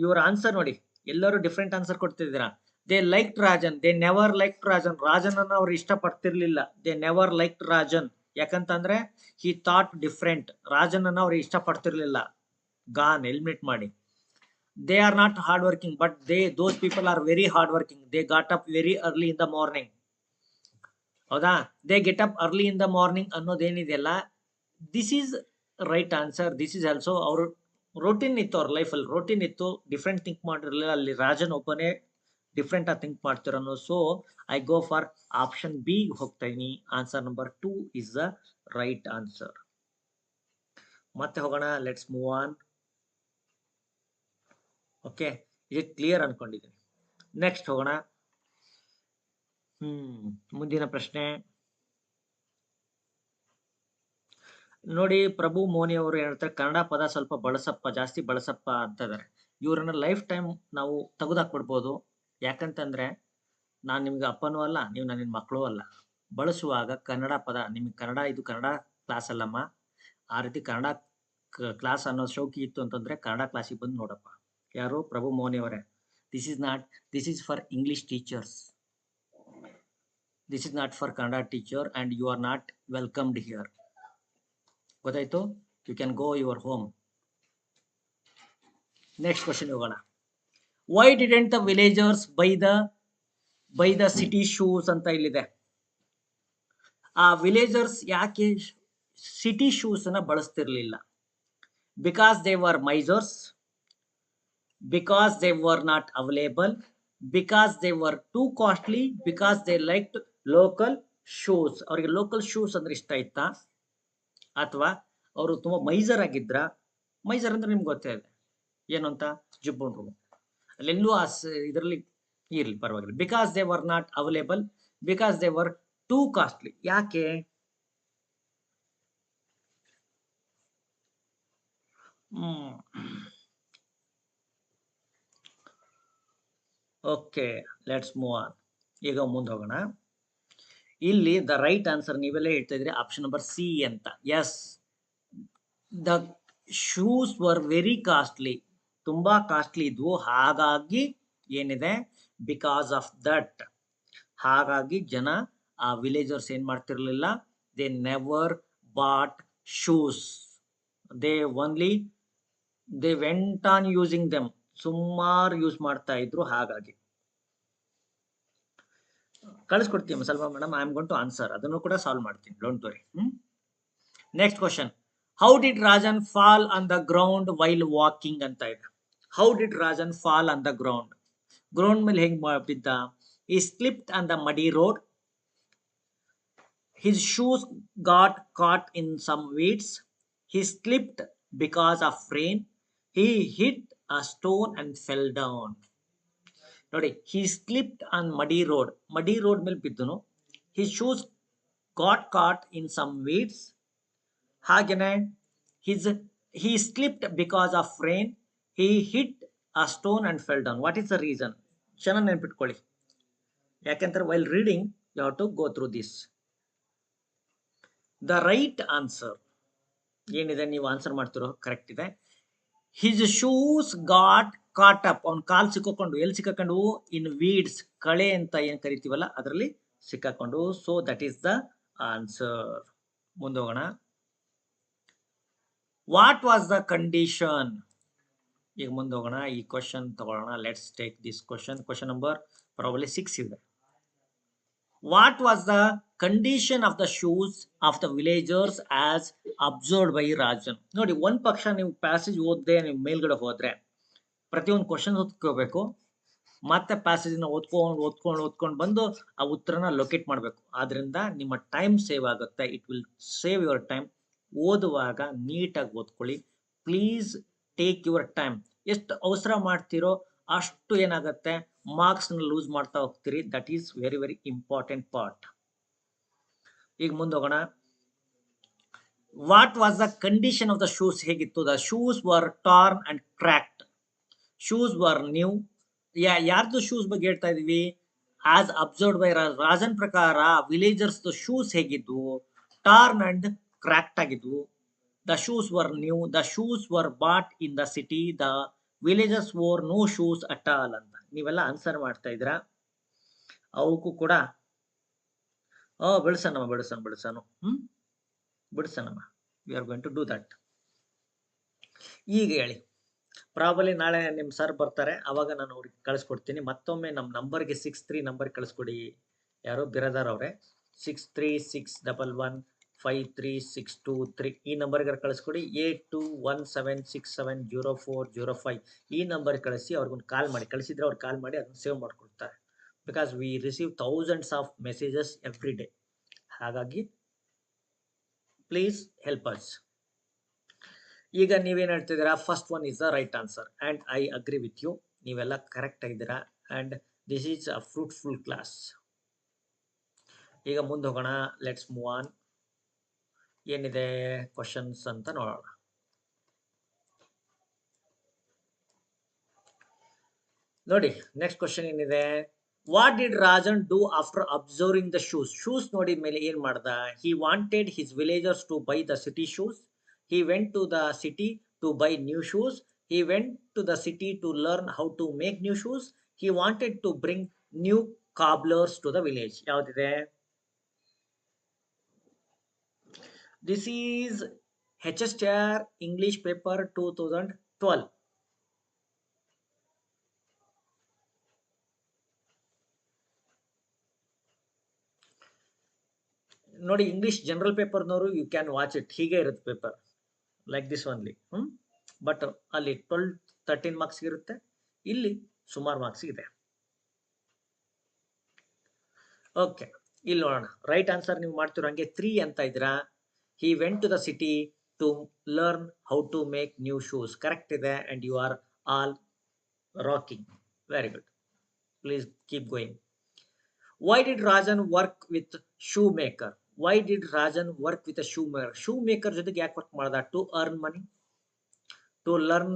ಇವ್ರ ಆನ್ಸರ್ ನೋಡಿ, ಎಲ್ಲರೂ ಡಿಫ್ರೆಂಟ್ ಆನ್ಸರ್ ಕೊಡ್ತಿದ್ದೀರಾ. They like Rajan, they never like Rajan. Rajan ಅನ್ನ ಅವ್ರು ಇಷ್ಟಪಡ್ತಿರ್ಲಿಲ್ಲ. They never like Rajan. ಯಾಕಂತಂದ್ರೆ ಹಿ ಥಾಟ್ ಡಿಫ್ರೆಂಟ್. ರಾಜನ್ ಅನ್ನ ಅವ್ರು ಇಷ್ಟಪಡ್ತಿರ್ಲಿಲ್ಲ. ಗಾನ್, ಎಲಿಮಿನೇಟ್ ಮಾಡಿ. They are not hard working, but those people are very hard working. They got up very early in the morning. ಹೌದಾ? They get up early in the morning ಅನ್ನೋದೇನಿದೆಯಲ್ಲ, this is right answer. This is also ಅವ್ರ ರೋಟೀನ್ ಇತ್ತು, ಅವ್ರ ಲೈಫಲ್ಲಿ ರೋಟೀನ್ ಇತ್ತು. ಡಿಫ್ರೆಂಟ್ ಥಿಂಕ್ ಮಾಡಿರಲಿಲ್ಲ. ಅಲ್ಲಿ ರಾಜನ್ ಒಬ್ಬನೇ ಡಿಫ್ರೆಂಟ್ ಆಗಿ ಥಿಂಕ್ ಮಾಡ್ತಿರೋನು. So I go for option B ಹೋಗ್ತಾ ಇದೀನಿ. Answer number 2 is the right answer. ಮತ್ತೆ ಹೋಗೋಣ, ಲೆಟ್ಸ್ ಮೂವ್ ಆನ್. ಓಕೆ, ಇದು ಕ್ಲಿಯರ್ ಅನ್ಕೊಂಡಿದ್ದೀನಿ. ನೆಕ್ಸ್ಟ್ ಹೋಗೋಣ. ಮುಂದಿನ ಪ್ರಶ್ನೆ ನೋಡಿ. ಪ್ರಭು ಮೋನಿ ಅವರು ಹೇಳ್ತಾರೆ ಕನ್ನಡ ಪದ ಸ್ವಲ್ಪ ಬಳಸಪ್ಪ, ಜಾಸ್ತಿ ಬಳಸಪ್ಪ ಅಂತ ಇದಾರೆ. ಇವ್ರನ್ನ ಲೈಫ್ ಟೈಮ್ ನಾವು ತೆಗೆದಾಕ್ಬಿಡ್ಬೋದು. ಯಾಕಂತಂದ್ರೆ ನಾನು ನಿಮ್ಗೆ ಅಪ್ಪನೂ ಅಲ್ಲ, ನೀವು ನನ್ನ ಮಕ್ಕಳು ಅಲ್ಲ. ಬಳಸುವಾಗ ಕನ್ನಡ ಪದ, ನಿಮ್ಗೆ ಕನ್ನಡ, ಇದು ಕನ್ನಡ ಕ್ಲಾಸ್ ಅಲ್ಲಮ್ಮ. ಆ ರೀತಿ ಕನ್ನಡ ಕ್ಲಾಸ್ ಅನ್ನೋ ಶೌಕಿ ಇತ್ತು ಅಂತಂದ್ರೆ ಕನ್ನಡ ಕ್ಲಾಸಿಗೆ ಬಂದು ನೋಡಪ್ಪ. ಯಾರು? ಪ್ರಭು ಮೋನಿ ಅವರೇ. This is for English teachers. This is not for Kannada teacher and you are not welcomed here. ಗೊತ್ತಾಯ್ತು? You can go your home. Next question ಹೋಗೋಣ. Why didn't the villagers buy the city shoes ಅಂತ ಇಲ್ಲಿದೆ. ಆ ವಿಲೇಜರ್ಸ್ ಯಾಕೆ ಸಿಟಿ ಶೂಸ್ ಅನ್ನ ಬಳಸ್ತಿರ್ಲಿಲ್ಲ? Because they were misers, because they were not available, because they were too costly, because they like local shoes. ಅವರಿಗೆ ಲೋಕಲ್ ಶೂಸ್ ಅಂದ್ರೆ ಇಷ್ಟ ಇತ್ತಾ, ಅಥವಾ ಅವರು ತುಂಬಾ ಮೈಸರ್ ಆಗಿದ್ರ? ಮೈಸರ್ ಅಂದ್ರೆ ನಿಮ್ಗೆ ಗೊತ್ತೇ ಇದೆ ಏನು ಅಂತ, ಜುಬ್ಬನ್ರು. ಅಲ್ಲೆಲ್ಲೂ ಇದರಲ್ಲಿ ಇರ್ಲಿ, ಪರವಾಗಿಲ್ಲ. Because they were not available, because they were too costly. ಯಾಕೆ? Okay, let's move on. ಈಗ ಮುಂದೆ ಹೋಗೋಣ. ಇಲ್ಲಿ ದ ರೈಟ್ ಆನ್ಸರ್ ನೀವೆಲ್ಲ ಹೇಳ್ತಾ ಇದ್ರಿ ಆಪ್ಷನ್ ನಂಬರ್ ಸಿ ಅಂತ. Yes, the shoes were very costly, ತುಂಬಾ ಕಾಸ್ಟ್ಲಿ ಇದ್ವು. ಹಾಗಾಗಿ ಏನಿದೆ, ಬಿಕಾಸ್ ಆಫ್ ದಟ್, ಹಾಗಾಗಿ ಜನ, ಆ ವಿಲೇಜರ್ಸ್ ಏನ್ ಮಾಡ್ತಿರ್ಲಿಲ್ಲ, they never bought shoes. They went on using them. ಸುಮಾರು ಯೂಸ್ ಮಾಡ್ತಾ ಇದ್ರು. ಹಾಗಾಗಿ ಕಳಿಸ್ಕೊಡ್ತೀವಿ ಸ್ವಲ್ಪ madam. I am going to answer. ಅದನ್ನು ಕೂಡ ಸಾಲ್ವ್ ಮಾಡ್ತೀನಿ, don't worry. Next question. How did Rajan fall on the ground while walking ಅಂತ ಇದೆ. How did Rajan fall on the ground? Ground ಮೇಲೆ ಹೆಂಗ್ ಬಿದ್ದ? He slipped on the muddy road. His shoes got caught in some weeds. He slipped because of rain. He hit a stone and fell down. ನೋಡಿ, he slipped on muddy road. Muddy road ಮೇಲೆ ಬಿದ್ದನು. His shoes got caught in some weeds. ಹಾಗೇನೆ he slipped because of rain. He hit a stone and fell down. What is the reason? ಚೆನ್ನಾಗಿ ನೆನ್ಪಿಟ್ಕೊಳ್ಳಿ. ಯಾಕೆಂದ್ರೆ while reading you have to go through this. The right answer ಏನಿದೆ, ನೀವು ಆನ್ಸರ್ ಮಾಡ್ತಿರೋ ಕರೆಕ್ಟ್ ಇದೆ. His shoes got caught up, ಅವ್ನ ಕಾಲ್ ಸಿಕ್ಕಾಕೊಂಡು, ಎಲ್ಲಿ ಸಿಕ್ಕಾಕೊಂಡು? ಇನ್ ವೀಡ್ಸ್, ಕಳೆ ಅಂತ ಏನ್ ಕರಿತೀವಲ್ಲ ಅದರಲ್ಲಿ ಸಿಕ್ಕಾಕೊಂಡು. So that is the answer. ಮುಂದೋಗೋಣ. What was the condition? ಈಗ ಮುಂದೋಗೋಣ, ಈ ಕ್ವಶನ್ ತಗೊಳ್ಳೋಣ. Let's take this question. Question number probably 6 ಇದೆ. What was the condition of the shoes of the villagers as observed by Rajan? ನೋಡಿ, ಒಂದ್ ಪಕ್ಷ ನೀವು ಪ್ಯಾಸೇಜ್ ಓದದೆ ನೀವು ಮೇಲ್ಗಡೆ ಹೋದ್ರೆ ಪ್ರತಿಯೊಂದು ಕ್ವಶನ್ ಓದ್ಕೋಬೇಕು, ಮತ್ತೆ ಪ್ಯಾಸೇಜ್ ಓದ್ಕೊಂಡು ಬಂದು ಆ ಉತ್ತರನ ಲೊಕೇಟ್ ಮಾಡಬೇಕು. ಆದ್ರಿಂದ ನಿಮ್ಮ ಟೈಮ್ ಸೇವ್ ಆಗುತ್ತೆ. It will save your time. ಓದುವಾಗ ನೀಟಾಗಿ ಓದ್ಕೊಳ್ಳಿ. Please take your time. ಎಷ್ಟು ಅವಸರ ಮಾಡ್ತೀರೋ ಅಷ್ಟು ಏನಾಗುತ್ತೆ, ಮಾರ್ಕ್ಸ್ ಲೂಸ್ ಮಾಡ್ತಾ ಹೋಗ್ತೀರಿ. That is very very important part. ಈಗ ಮುಂದೋಗೋಣ. What was the condition of the shoes? ಹೇಗಿತ್ತು? The shoes were torn and cracked. Shoes were new. ಯಾರ್ದು ಶೂಸ್ ಬಗ್ಗೆ ಹೇಳ್ತಾ ಇದೀವಿ? ಆಸ್ ಅಬ್ಸರ್ವ್ಡ್ ಬೈ ರಾಜನ್ ಪ್ರಕಾರ ವಿಲೇಜರ್ಸ್ ಶೂಸ್ ಹೇಗಿದ್ವು? ಟಾರ್ನ್ ಅಂಡ್ ಕ್ರ್ಯಾಕ್ಟ್ ಆಗಿದ್ವು. The shoes were new. The shoes were bought in the city. The villagers wore no shoes at all ಅಂತ ನೀವೆಲ್ಲ ಆನ್ಸರ್ ಮಾಡ್ತಾ ಇದ್ದೀರಾ. ಅವಕ್ಕೂ ಕೂಡ ಬಿಡಿಸೋಣ. We are going to do that. ಈಗ ಹೇಳಿ. ಪ್ರಾಬಲಿ ನಾಳೆ ನಿಮ್ ಸರ್ ಬರ್ತಾರೆ, ಅವಾಗ ನಾನು ಅವ್ರಿಗೆ ಕಳಿಸ್ಕೊಡ್ತೀನಿ. ಮತ್ತೊಮ್ಮೆ ನಮ್ಮ ನಂಬರ್ಗೆ 63 ನಂಬರ್ ಕಳಿಸ್ಕೊಡಿ. ಯಾರೋ ಬಿರದಾರ್ ಅವರೇ, 6361153623 ಈ ನಂಬರ್ಗೆ ಕಳಿಸ್ಕೊಡಿ. 8217670405 ಈ ನಂಬರ್ ಕಳಿಸಿ. ಅವ್ರಿಗೊಂದು ಕಾಲ್ ಮಾಡಿ. ಕಳಿಸಿದ್ರೆ ಅವ್ರು ಕಾಲ್ ಮಾಡಿ ಅದನ್ನ ಸೇವ್ ಮಾಡ್ಕೊಳ್ತಾರೆ. Because we receive thousands of messages every day. ಹಾಗಾಗಿ ಪ್ಲೀಸ್ ಹೆಲ್ಪ್ ಅಸ್. ಈಗ ನೀವೇನ್ ಹೇಳ್ತಿದ್ದೀರಾ? First one is the right answer and I agree with you. ನೀವೆಲ್ಲ ಕರೆಕ್ಟ್ ಆಗಿದ್ದೀರಾ and this is a fruitful class. ಈಗ ಮುಂದೆ ಹೋಗೋಣ. Let's move on. ಏನಿದೆ ಕ್ವಶನ್ಸ್ ಅಂತ ನೋಡೋಣ. ನೋಡಿ, ನೆಕ್ಸ್ಟ್ ಕ್ವಶನ್ ಏನಿದೆ? What did Rajan do after observing the shoes? Shoes ನೋಡಿದ ಮೇಲೆ ಏನ್ ಮಾಡ್ದ? He wanted his villagers to buy the city shoes. He went to the city to buy new shoes. He went to the city to learn how to make new shoes. He wanted to bring new cobblers to the village. ಯಾವ್ದಿದೆ? This is Hstr English paper 2012. ನೋಡಿ, ಇಂಗ್ಲಿಷ್ ಜನರಲ್ ಪೇಪರ್ನವರು ಯು ಕ್ಯಾನ್ ವಾಚ್ ಇಟ್. ಹೀಗೆ ಇರುತ್ತೆ paper, like this only. But ಅಲ್ಲಿ 12-13 ಮಾರ್ಕ್ಸ್ ಇರುತ್ತೆ, ಇಲ್ಲಿ ಸುಮಾರು ಮಾರ್ಕ್ಸ್ ಇದೆ. ಓಕೆ, ಇಲ್ಲಿ ನೋಡೋಣ. ರೈಟ್ ಆನ್ಸರ್ ನೀವು ಮಾಡ್ತಿರೋ ಹಂಗೆ 3 ಅಂತ ಇದ್ದೀರಾ. He went to the city to learn how to make new shoes. Correct ಇದೆ and you are all rocking. Very good. Please keep going. Why did Rajan work with shoemaker? Why did Rajan work with a shoemaker? Shoemaker ಜೊತೆಗೆ ಯಾಕೆ ವರ್ಕ್ ಮಾಡ್ದ? To earn money, to learn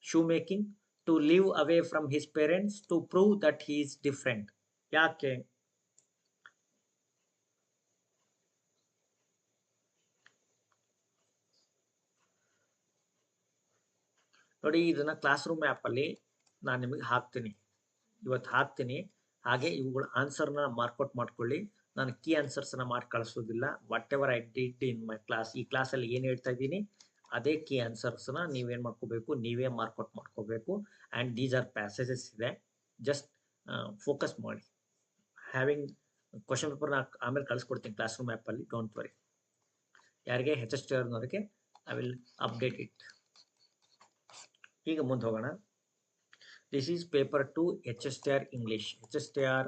shoemaking, to live away from his parents, to prove that he is different. ಯಾಕೆ? ನೋಡಿ, ಇದನ್ನ ಕ್ಲಾಸ್ ರೂಮ್ ಆ್ಯಪ್ ಅಲ್ಲಿ ನಾನು ನಿಮಗೆ ಹಾಕ್ತೀನಿ, ಇವತ್ತು ಹಾಕ್ತೀನಿ. ಹಾಗೆ ಇವುಗಳ ಆನ್ಸರ್ನ ಮಾರ್ಕ್ಔಟ್ ಮಾಡ್ಕೊಳ್ಳಿ. ನಾನು ಕೀ ಆನ್ಸರ್ಸ್ನ ಮಾಡಿ ಕಳಿಸೋದಿಲ್ಲ. Whatever I did in my class, ಈ ಕ್ಲಾಸಲ್ಲಿ ಏನು ಹೇಳ್ತಾ ಇದ್ದೀನಿ ಅದೇ ಕೀ ಆನ್ಸರ್ಸ್ನ ನೀವೇನು ಮಾಡ್ಕೋಬೇಕು, ನೀವೇ ಮಾರ್ಕ್ಔಟ್ ಮಾಡ್ಕೋಬೇಕು. ಆ್ಯಂಡ್ ದೀಸ್ ಆರ್ ಪ್ಯಾಸೇಜಸ್ ಇದೆ. ಜಸ್ಟ್ ಫೋಕಸ್ ಮಾಡಿ. ಹ್ಯಾವಿಂಗ್ ಕ್ವಶನ್ ಪೇಪರ್ನ ಆಮೇಲೆ ಕಳಿಸ್ಕೊಡ್ತೀನಿ ಕ್ಲಾಸ್ ರೂಮ್ ಆ್ಯಪಲ್ಲಿ. Don't worry. ಯಾರಿಗೆ Hstr I will update it. ಈಗ ಮುಂದೆ ಹೋಗೋಣ. This is paper 2 Hstr English. Hstr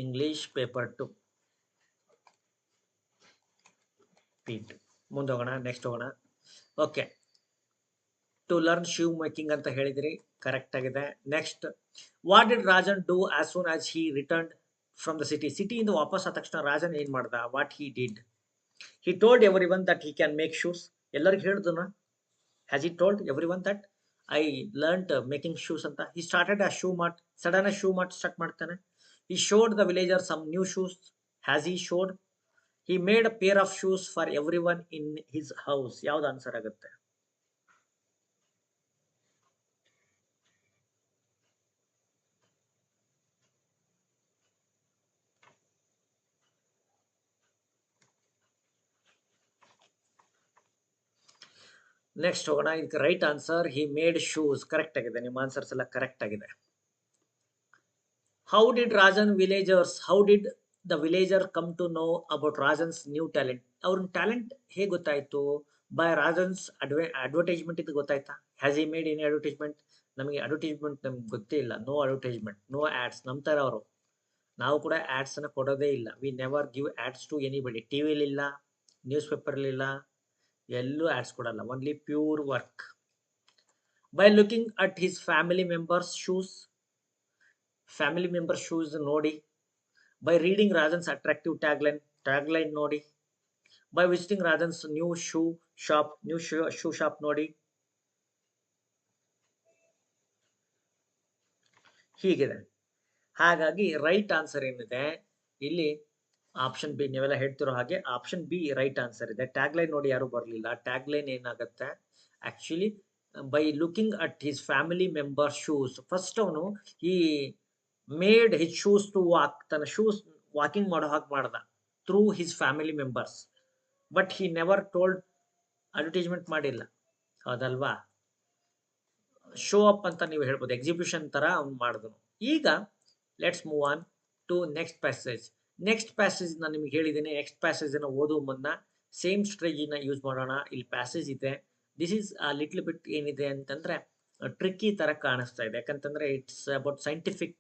English paper 2. ಮುಂದೆ ಹೋಗೋಣ. ನೆಕ್ಸ್ಟ್ ಹೋಗೋಣ. Okay, to learn shoe making ಅಂತ ಹೇಳಿದ್ರಿ, ಕರೆಕ್ಟ್ ಆಗಿದೆ. Next, what did Rajan do as soon as he return from the city? ಸಿಟಿಯಿಂದ ವಾಪಸ್ ಆದ ತಕ್ಷಣ ರಾಜನ್ ಏನ್ ಮಾಡ್ದ? What he did? He told everyone that he can make shoes. ಎಲ್ಲರಿಗೂ ಹೇಳಿದ್ನ? Has he told everyone that I learned making shoes ಅಂತ? He started a shoe mart. Sudden a shoe mart start ಮಾಡ್ತಾನೆ. He showed the villagers some new shoes. Has he showed? He made a pair of shoes for everyone in his house. ಯಾವ್ದು ಆನ್ಸರ್ ಆಗುತ್ತೆ? ನೆಕ್ಸ್ಟ್ ಹೋಗೋಣ. ಇದಕ್ಕೆ right answer he made shoes correct ಆಗಿದೆ. ನಿಮ್ಮ ಆನ್ಸರ್ಸ್ ಎಲ್ಲ ಕರೆಕ್ಟ್ ಆಗಿದೆ. How did Rajan villagers how did the villager come to know about Rajan's new talent? ಅವ್ರ ಟ್ಯಾಲೆಂಟ್ ಹೇಗೆ ಗೊತ್ತಾಯ್ತು? ಬೈ ರಾಜನ್ಸ್ ಅಡ್ವರ್ಟೈಸ್ಮೆಂಟ್ ಇದು ಗೊತ್ತಾಯ್ತಾ? Has he made any advertisement? ನಮಗೆ ಅಡ್ವರ್ಟೈಸ್ಮೆಂಟ್ ನಮ್ಗೆ ಗೊತ್ತೇ ಇಲ್ಲ. No advertisement, no ads. ನಮ್ಮ ಥರ ಅವರು ನಾವು ಕೂಡ ಆಡ್ಸ್ ಅನ್ನ ಕೊಡೋದೇ ಇಲ್ಲ. We never give ads to anybody. ಟಿವಿಲಿ ಇಲ್ಲ, ನ್ಯೂಸ್ ಪೇಪರ್ ಇಲ್ಲ, ಎಲ್ಲೂ ಆಡ್ಸ್ ಕೊಡಲ್ಲ. Only pure work. By looking at his family members shoes, family member shoes ನೋಡಿ. By reading Rajan's attractive tagline ನೋಡಿ. By visiting Rajan's new shoe shop ನೋಡಿ. ಹೀಗಿದೆ. ಹಾಗಾಗಿ ರೈಟ್ ಆನ್ಸರ್ ಏನಿದೆ ಇಲ್ಲಿ ಆಪ್ಷನ್ ಬಿ. ನೀವೆಲ್ಲ ಹೇಳ್ತಿರೋ ಹಾಗೆ ಆಪ್ಷನ್ ಬಿ ರೈಟ್ ಆನ್ಸರ್ ಇದೆ. ಟ್ಯಾಗ್ಲೈನ್ ನೋಡಿ ಯಾರು ಬರಲಿಲ್ಲ. ಟ್ಯಾಗ್ಲೈನ್ ಏನಾಗುತ್ತೆ actually, by looking at his family member shoes. First ಅವನು ಈ made his shoes to walk, ತನ್ನ ಶೂಸ್ ವಾಕಿಂಗ್ ಮಾಡೋ ಹಾಗೆ ಮಾಡ್ದ through his family members. But he never told, advertisement ಮಾಡಿಲ್ಲ. ಹೌದಲ್ವಾ? ಶೋ ಅಪ್ ಅಂತ ನೀವು ಹೇಳ್ಬೋದು. ಎಕ್ಸಿಬಿಷನ್ ತರ ಅವ್ನು ಮಾಡಿದನು. ಈಗ let's move on to next passage. Next passage ನಾನು ನಿಮ್ಗೆ ಹೇಳಿದ್ದೀನಿ. ನೆಕ್ಸ್ಟ್ ಪ್ಯಾಸೇಜ್ ಅನ್ನು ಓದುವ ಮುನ್ನ ಸೇಮ್ ಸ್ಟ್ರೇಜಿನ ಯೂಸ್ ಮಾಡೋಣ. ಇಲ್ಲಿ ಪ್ಯಾಸೇಜ್ ಇದೆ. ದಿಸ್ ಈಸ್ ಲಿಟ್ಲ್ ಬಿಟ್ ಏನಿದೆ ಅಂತಂದ್ರೆ ಟ್ರಿಕ್ಕಿ ತರ ಕಾಣಿಸ್ತಾ ಇದೆ. ಯಾಕಂತಂದ್ರೆ ಇಟ್ಸ್ ಅಬೌಟ್ ಸೈಂಟಿಫಿಕ್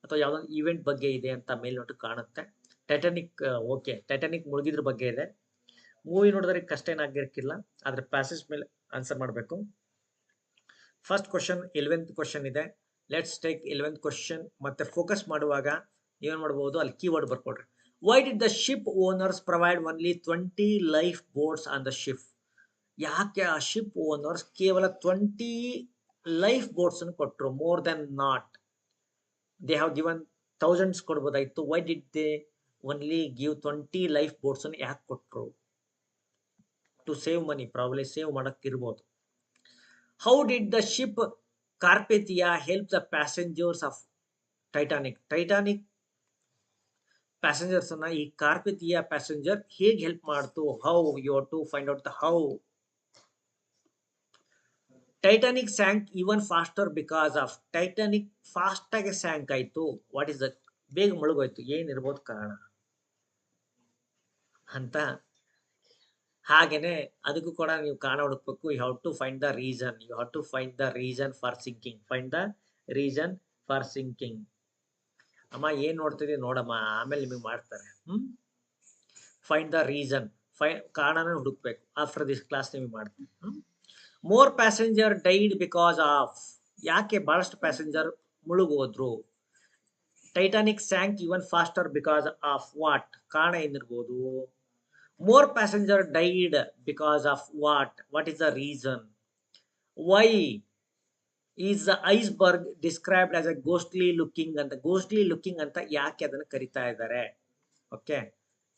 ಅಥವಾ ಯಾವ್ದೊಂದು ಈವೆಂಟ್ ಬಗ್ಗೆ ಇದೆ ಅಂತ ಮೇಲ್ನೋಟಕ್ಕೆ ಕಾಣುತ್ತೆ. ಟೈಟಾನಿಕ್, ಓಕೆ, ಟೈಟಾನಿಕ್ ಮುಳುಗಿದ್ರ ಬಗ್ಗೆ ಇದೆ. ಮೂವಿ ನೋಡಿದ್ರೆ ಕಷ್ಟ ಏನಾಗಿರ್ಕಿಲ್ಲ, ಆದ್ರೆ ಪ್ಯಾಸೇಜ್ ಮೇಲೆ ಆನ್ಸರ್ ಮಾಡಬೇಕು. ಫಸ್ಟ್ ಕ್ವಶನ್ 11th ಕ್ವಶನ್ ಇದೆ. Let's take 11th question. ಮತ್ತೆ ಫೋಕಸ್ ಮಾಡುವಾಗ ಏನ್ ಮಾಡಬಹುದು, ಅಲ್ಲಿ ಕೀವರ್ಡ್ ಬರ್ಕೊಡ್ರಿ. Why did the ship owners provide only 20 life boats on the ship? ಯಾಕೆ ಆ ಶಿಪ್ ಓನರ್ಸ್ ಕೇವಲ 20 ಲೈಫ್ ಬೋಟ್ಸ್ ಅನ್ನು ಕೊಟ್ಟರು? More than not, they have given thousands ಕೊಡ್ಬೋದಾಯ್ತು. Why did they only give 20 life boats ಅನ್ನು ಯಾಕೆ ಕೊಟ್ಟರು? To save money, probably save ಮಾಡಕ್ ಇರ್ಬೋದು. How did the ship Carpathia help the passengers of Titanic? Titanic passengers ಅನ್ನ ಈ ಕಾರ್ಪೆಥಿಯಾ ಪ್ಯಾಸೆಂಜರ್ ಹೇಗೆ ಹೆಲ್ಪ್ ಮಾಡ್ತು? How you have to find out the how. Titanic sank even faster because of. Titanic fast ಆಗಿ ಸ್ಯಾಂಕ್ ಆಯ್ತು. What is that? ಬೇಗ ಮುಳುಗೋಯ್ತು. ಏನಿರ್ಬೋದು ಕಾರಣ ಅಂತ. ಹಾಗೇನೆ ಅದಕ್ಕೂ ಕೂಡ ನೀವು ಕಾರಣ ಹುಡುಕ್ಬೇಕು. You have to find the reason. You have to find the reason for sinking. Find the reason for sinking. ಅಮ್ಮ ಏನ್ ನೋಡ್ತಿದೀವಿ ನೋಡಮ್ಮ, ಆಮೇಲೆ ನಿಮಗೆ ಮಾಡ್ತಾರೆ. ಫೈಂಡ್ ದ ರೀಸನ್, ಕಾರಣನ ಹುಡುಕ್ಬೇಕು. ಆಫ್ಟರ್ ದಿಸ್ ಕ್ಲಾಸ್ ನಿಮಗೆ ಮಾಡ್ತೀನಿ. More passenger died because of. ಯಾಕೆ ಬಹಳಷ್ಟು ಪ್ಯಾಸೆಂಜರ್ ಮುಳುಗೋದ್ರು? Titanic sank even faster because of what? ಕಾರಣ ಏನಿರ್ಬೋದು? More passenger died because of what? What is the reason? Why is the iceberg described as a ghostly looking ಅಂತ? ghostly looking ಅಂತ ಯಾಕೆ ಅದನ್ನು ಕರಿತಾ ಇದ್ದಾರೆ? ಓಕೆ,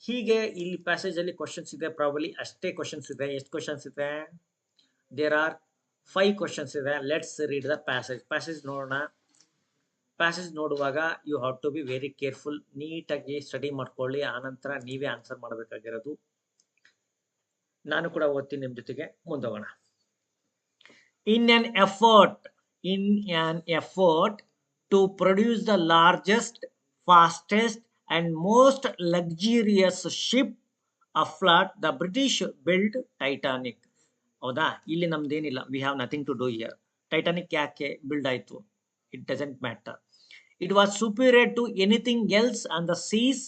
ಹೀಗೆ ಇಲ್ಲಿ ಪ್ಯಾಸೇಜ್ ಅಲ್ಲಿ ಕ್ವಶನ್ಸ್ ಇದೆ. ಪ್ರಾಬಲಿ ಅಷ್ಟೇ ಕ್ವಶನ್ಸ್ ಇದೆ. ಎಷ್ಟು ಕ್ವಶನ್ಸ್ ಇದೆ? ದೇರ್ ಆರ್ 5 ಕ್ವಶನ್ಸ್ ಇದೆ. Let's read the passage. Passage ನೋಡೋಣ. ಪ್ಯಾಸೇಜ್ ನೋಡುವಾಗ you have to be very careful. ನೀಟಾಗಿ ಸ್ಟಡಿ ಮಾಡ್ಕೊಳ್ಳಿ. ಆನಂತರ ನೀವೇ ಆನ್ಸರ್ ಮಾಡಬೇಕಾಗಿರೋದು. ನಾನು ಕೂಡ ಓದ್ತೀನಿ ನಿಮ್ಮ ಜೊತೆಗೆ. ಮುಂದೋಗೋಣ. In an effort to produce the largest, fastest and most luxurious ship afloat, the British build Titanic. ಹೌದಾ? ಇಲ್ಲಿ ನಮ್ದೇನಿಲ್ಲ. We have nothing to do here. Titanic ಯಾಕೆ ಬಿಲ್ಡ್ ಆಯ್ತು? It doesn't matter. It was superior to anything else on the seas,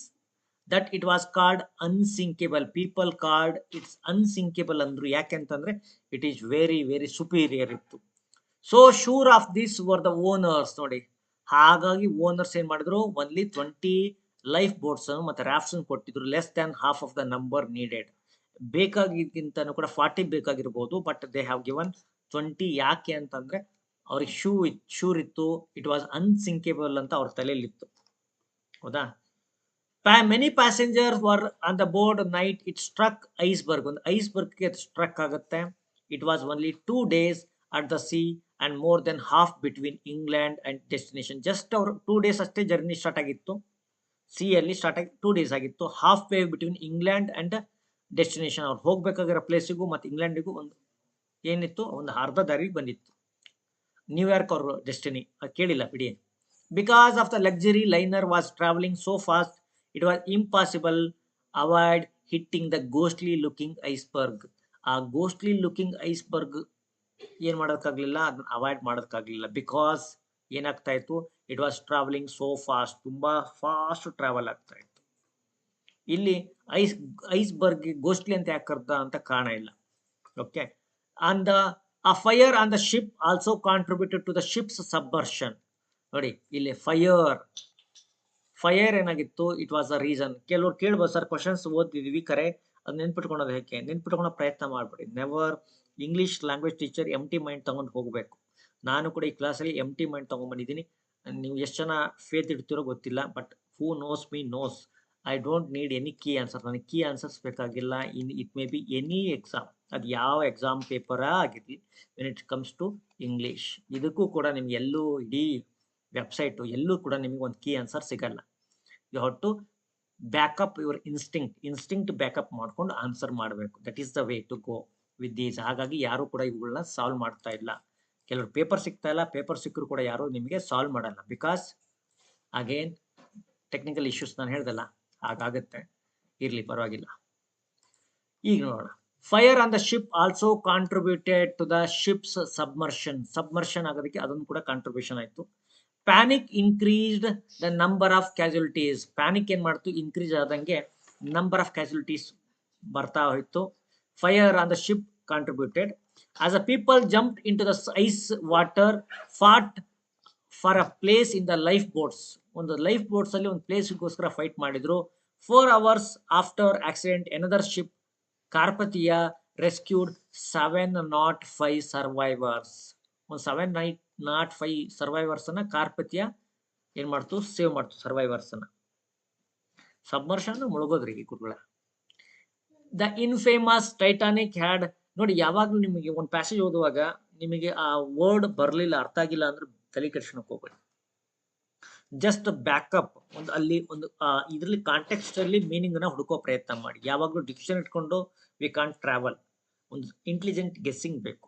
that it was called unsinkable. People called it's unsinkable ಅಂದ್ರು. ಯಾಕೆಂತಂದ್ರೆ it is very very superior ಇತ್ತು. So sure of this were the owners. ನೋಡಿ, ಹಾಗಾಗಿ ಓನರ್ಸ್ ಏನ್ ಮಾಡಿದ್ರು? ಓನ್ಲಿ 20 ಲೈಫ್ ಬೋಟ್ಸ್ ಮತ್ತೆ ರಾಫ್ಟ್ಸ್ ಕೊಟ್ಟಿದ್ರು. Less than half of the number needed. ಬೇಕಾಗಿದ್ದಂತನೂ ಕೂಡ 40 ಬೇಕಾಗಿರ್ಬೋದು. But they have given 20. ಯಾಕೆ ಅಂತಂದ್ರೆ ಅವ್ರಿಗೆ ಶೂರ್ ಇತ್ತು. ಇಟ್ ವಾಸ್ ಅನ್ಸಿಂಕೇಬಲ್ ಅಂತ ಅವ್ರ ತಲೆಯಲ್ಲಿತ್ತು. ಹೌದಾ? Many passengers were on the board. Night it struck iceberg. ಒಂದು ಐಸ್ಬರ್ಗ್ ಗೆ ಸ್ಟ್ರಕ್ ಆಗುತ್ತೆ. It was only 2 days at the sea and more than half between England and destination. Just ಅವರು 2 days ಅಷ್ಟೇ ಜರ್ನಿ ಸ್ಟಾರ್ಟ್ ಆಗಿತ್ತು. ಸಿ ಅಲ್ಲಿ ಸ್ಟಾರ್ಟ್ ಆಗಿ 2 days ಆಗಿತ್ತು. Half way between England and destination. ಅವ್ರು ಹೋಗ್ಬೇಕಾಗಿರೋ ಪ್ಲೇಸಿಗೂ ಮತ್ತೆ ಇಂಗ್ಲೆಂಡಿಗೂ ಒಂದು ಏನಿತ್ತು, ಒಂದು ಅರ್ಧ ದಾರಿಗೆ ಬಂದಿತ್ತು. ನ್ಯೂಯಾರ್ಕ್ ಅವ್ರ ಡೆಸ್ಟಿನಿ ಕೇಳಿಲ್ಲ ಬಿಡಿ. Because of the luxury liner was travelling so fast it was impossible avoid hitting the ghostly looking iceberg. ಆ ಗೋಸ್ಟ್ಲಿ ಲುಕಿಂಗ್ ಐಸ್ಬರ್ಗ್ ಏನ್ ಮಾಡೋದಕ್ಕಾಗ್ಲಿಲ್ಲ, ಅದನ್ನ ಅವಾಯ್ಡ್ ಮಾಡೋದಕ್ಕಾಗ್ಲಿಲ್ಲ. ಬಿಕಾಸ್ ಏನಾಗ್ತಾ ಇತ್ತು, it was travelling so fast, ತುಂಬಾ ಫಾಸ್ಟ್ ಟ್ರಾವೆಲ್ ಆಗ್ತಾ ಇತ್ತು. ಇಲ್ಲಿ ಐಸ್ಬರ್ಗ್ ಗೋಸ್ಟ್ಲಿ ಅಂತ ಯಾಕೆ ಕರ್ದ ಅಂತ ಕಾರಣ ಇಲ್ಲ. Okay. And a fire on the ship also contributed to the ship's submersion. ನೋಡಿ ಇಲ್ಲಿ ಫೈರ್ ಏನಾಗಿತ್ತು, ಇಟ್ ವಾಸ್ ಅ ರೀಸನ್. ಕೆಲವ್ರು ಕೇಳ್ಬೋದು ಸರ್ ಕ್ವಶನ್ಸ್ ಓದಿದೀವಿ ಕರೆ, ಅದು ನೆನ್ಪಿಟ್ಕೊಳೋದು ಹೇಗೆ? ನೆನ್ಪಿಟ್ಕೊಳೋ ಪ್ರಯತ್ನ ಮಾಡ್ಬೇಡಿ. ನೆವರ್ ಇಂಗ್ಲಿಷ್ ಲ್ಯಾಂಗ್ವೇಜ್ ಟೀಚರ್ ಎಂಟಿ ಮೈಂಡ್ ತಗೊಂಡು ಹೋಗಬೇಕು. ನಾನು ಕೂಡ ಈ ಕ್ಲಾಸಲ್ಲಿ ಎಂಟಿ ಮೈಂಡ್ ತಗೊಂಡ್ಬಂದಿದ್ದೀನಿ. ನೀವು ಎಷ್ಟು ಜನ ಫೇತ್ ಇಡ್ತಿರೋ ಗೊತ್ತಿಲ್ಲ, but who knows me knows I don't need any key answer. ನನಗೆ ಕೀ ಆನ್ಸರ್ಸ್ ಬೇಕಾಗಿಲ್ಲ. It may be any exam, ಅದು ಯಾವ ಎಕ್ಸಾಮ್ ಪೇಪರ್ ಆಗಿರಲಿ, when it comes to English. ಇದಕ್ಕೂ ಕೂಡ ನಿಮ್ಗೆ ಎಲ್ಲೂ ಇಡೀ ವೆಬ್ಸೈಟು ಎಲ್ಲೂ ಕೂಡ ನಿಮಗೆ ಒಂದು ಕೀ ಆನ್ಸರ್ ಸಿಗಲ್ಲ. You have to back up your instinct back up ಮಾಡ್ಕೊಂಡು ಆನ್ಸರ್ ಮಾಡಬೇಕು. That is the way to go with these. ಹಾಗಾಗಿ ಯಾರು ಕೂಡ ಇವುಗಳನ್ನ ಸಾಲ್ವ್ ಮಾಡ್ತಾ ಇಲ್ಲ. ಕೆಲವರು ಪೇಪರ್ ಸಿಗ್ತಾ ಇಲ್ಲ, ಪೇಪರ್ ಸಿಕ್ಕರು ಕೂಡ ಯಾರು ನಿಮಗೆ ಸಾಲ್ವ್ ಮಾಡಲ್ಲ. ಬಿಕಾಸ್ ಅಗೇನ್ ಟೆಕ್ನಿಕಲ್ ಇಶ್ಯೂಸ್ ನಾನು ಹೇಳ್ದಲ್ಲ, ಹಾಗಾಗುತ್ತೆ. ಇರ್ಲಿ, ಪರವಾಗಿಲ್ಲ. ಈಗ ನೋಡೋಣ. Fire on the ship also contributed to the ship's submersion ಆಗೋದಕ್ಕೆ ಅದನ್ನು ಕೂಡ ಕಾಂಟ್ರಿಬ್ಯೂಷನ್ ಆಯಿತು. Panic increased the number of casualties. Panic ಏನ್ ಮಾಡ್ತು, ಇನ್ಕ್ರೀಸ್ ಆದಂಗೆ ನಂಬರ್ ಆಫ್ ಕ್ಯಾಸುಲಿಟೀಸ್ ಬರ್ತಾ ಹೋಯ್ತು. Fire on the ship contributed as a people jumped into the ice water, fought for a place in the life boats. ಒಂದು ಲೈಫ್ ಬೋಟ್ಸ್ ಅಲ್ಲಿ ಒಂದು ಪ್ಲೇಸ್ಗೋಸ್ಕರ ಫೈಟ್ ಮಾಡಿದ್ರು. 4 hours after accident another ship Carpathia rescued 705 survivors. ಒಂದು 705 ಸರ್ವೈವರ್ಸ್ ಅನ್ನ ಕಾರ್ಪತಿಯ ಏನ್ ಮಾಡ್ತು, ಸೇವ್ ಮಾಡ್ತು ಸರ್ವೈವರ್ಸ್ ಅನ್ನ. ಸಬ್ಮರ್ಷನ್ ಮುಳುಗೋದ್ರಿ ಈ ಕುರ್ಗಳ. The infamous Titanic had. ನೋಡಿ, ಯಾವಾಗ್ಲೂ ನಿಮಗೆ ಒಂದು ಪ್ಯಾಸೇಜ್ ಓದುವಾಗ ನಿಮಗೆ ಆ ವರ್ಡ್ ಬರ್ಲಿಲ್ಲ, ಅರ್ಥ ಆಗಿಲ್ಲ ಅಂದ್ರೆ ತಲೆ ಕೆಡ್ಸ್ಕೊಳಕ್ ಹೋಗ್ಬೇಡಿ. ಜಸ್ಟ್ ಬ್ಯಾಕಪ್ ಒಂದು ಅಲ್ಲಿ ಒಂದು ಇದರಲ್ಲಿ ಕಾಂಟೆಕ್ಸ್ಟ್ ಅಲ್ಲಿ ಮೀನಿಂಗ್ ನ ಹುಡುಕೋ ಪ್ರಯತ್ನ ಮಾಡಿ. ಯಾವಾಗ್ಲೂ ಡಿಕ್ಷನ್ ಇಟ್ಕೊಂಡು ವಿ ಕಾಂಟ್ ಟ್ರಾವೆಲ್. ಒಂದು ಇಂಟೆಲಿಜೆಂಟ್ ಗೆಸ್ಸಿಂಗ್ ಬೇಕು.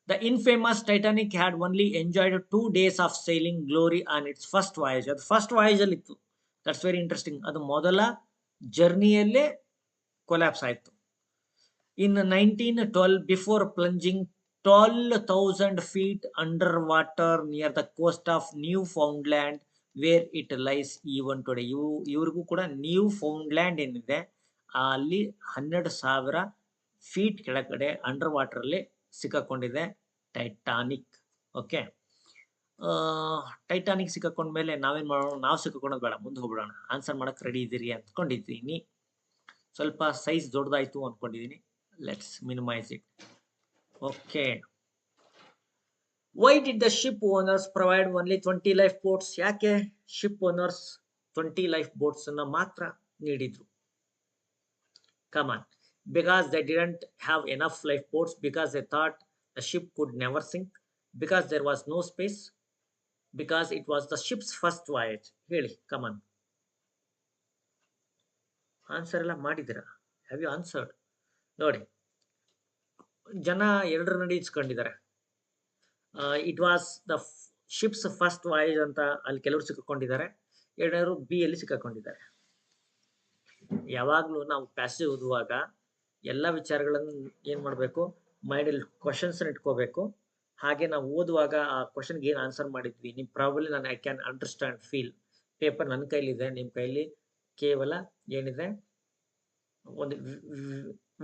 The infamous Titanic had only enjoyed 2 days of sailing glory on its first voyage. ಅದು ಫಸ್ಟ್ ವಾಯೇಜ್ ಅಲ್ಲಿ ಇತ್ತು. That's very interesting. ಅದು ಮೊದಲ ಜರ್ನಿಯಲ್ಲೇ ಕೊಲ್ಯಾಪ್ಸ್ ಆಯ್ತು. In 1912 before plunging 12,000 feet underwater near the coast of Newfoundland where it lies even today. ಇವ್ರಿಗೂ ಕೂಡ ನ್ಯೂ ಫೌಂಡ್ಲ್ಯಾಂಡ್ ಏನಿದೆ ಅಲ್ಲಿ 12,000 ಫೀಟ್ ಕೆಳಗಡೆ ಅಂಡರ್ ವಾಟರ್ ಅಲ್ಲಿ ಸಿಕ್ಕಾಕೊಂಡಿದೆ ಟೈಟಾನಿಕ್. ಓಕೆ. ಟೈಟಾನಿಕ್ ಸಿಕ್ಕಾಕೊಂಡ್ಮೇಲೆ ನಾವೇನ್ ಮಾಡೋಣ, ನಾವು ಸಿಕ್ಕಾಕೊಳ್ಳೋದು ಬೇಡ, ಮುಂದೆ ಹೋಗ್ಬಿಡೋಣ. ಆನ್ಸರ್ ಮಾಡಕ್ ರೆಡಿ ಇದ್ದೀರಿ ಅಂದ್ಕೊಂಡಿದ್ದೀನಿ. ಸ್ವಲ್ಪ ಸೈಜ್ ದೊಡ್ಡದಾಯ್ತು ಅನ್ಕೊಂಡಿದ್ದೀನಿ. Let's minimise it. Okay. Why did the ship owners provide only 20 life boats? ಯಾಕೆ ಶಿಪ್ ಓನರ್ಸ್ 20 ಲೈಫ್ ಬೋಟ್ಸ್ ಅನ್ನ ಮಾತ್ರ ನೀಡಿದ್ರು? ಕಮಾನ್. Because they didn't have enough lifeboats, because they thought the ship could never sink, because there was no space, because it was the ship's first voyage. ಹೇಳಿ, ಕಮಾನ್. ಆನ್ಸರ್ ಎಲ್ಲ ಮಾಡಿದಿರಾ? Have you answered? ನೋಡಿ, ಜನ ಎರಡರ ನಡಿ ಇಚ್ಕೊಂಡಿದ್ದಾರೆ. It was the ship's first voyage ಅಂತ ಅಲ್ಲಿ ಕೆಲವರು ಸಿಕ್ಕೊಂಡಿದ್ದಾರೆ, ಎರಡನೇವರು ಬಿ ಅಲ್ಲಿ ಸಿಕ್ಕೊಂಡಿದ್ದಾರೆ. ಯಾವಾಗ್ಲೂ ನಾವು ಪ್ಯಾಸೇಜ್ ಓದುವಾಗ ಎಲ್ಲ ವಿಚಾರಗಳನ್ನು ಏನ್ ಮಾಡಬೇಕು, ಮೈಂಡಲ್ಲಿ ಕ್ವಶನ್ಸ್ ಇಟ್ಕೋಬೇಕು. ಹಾಗೆ ನಾವು ಓದುವಾಗ ಆ ಕ್ವಶನ್ಗೆ ಏನು ಆನ್ಸರ್ ಮಾಡಿದ್ವಿ, ನಿಮ್ ಪ್ರಾಬಬ್ಲಿ ನಾನು I can understand feel. Paper ನನ್ನ ಕೈಲಿದೆ, ನಿಮ್ಮ ಕೈಲಿ ಕೇವಲ ಏನಿದೆ, ಒಂದು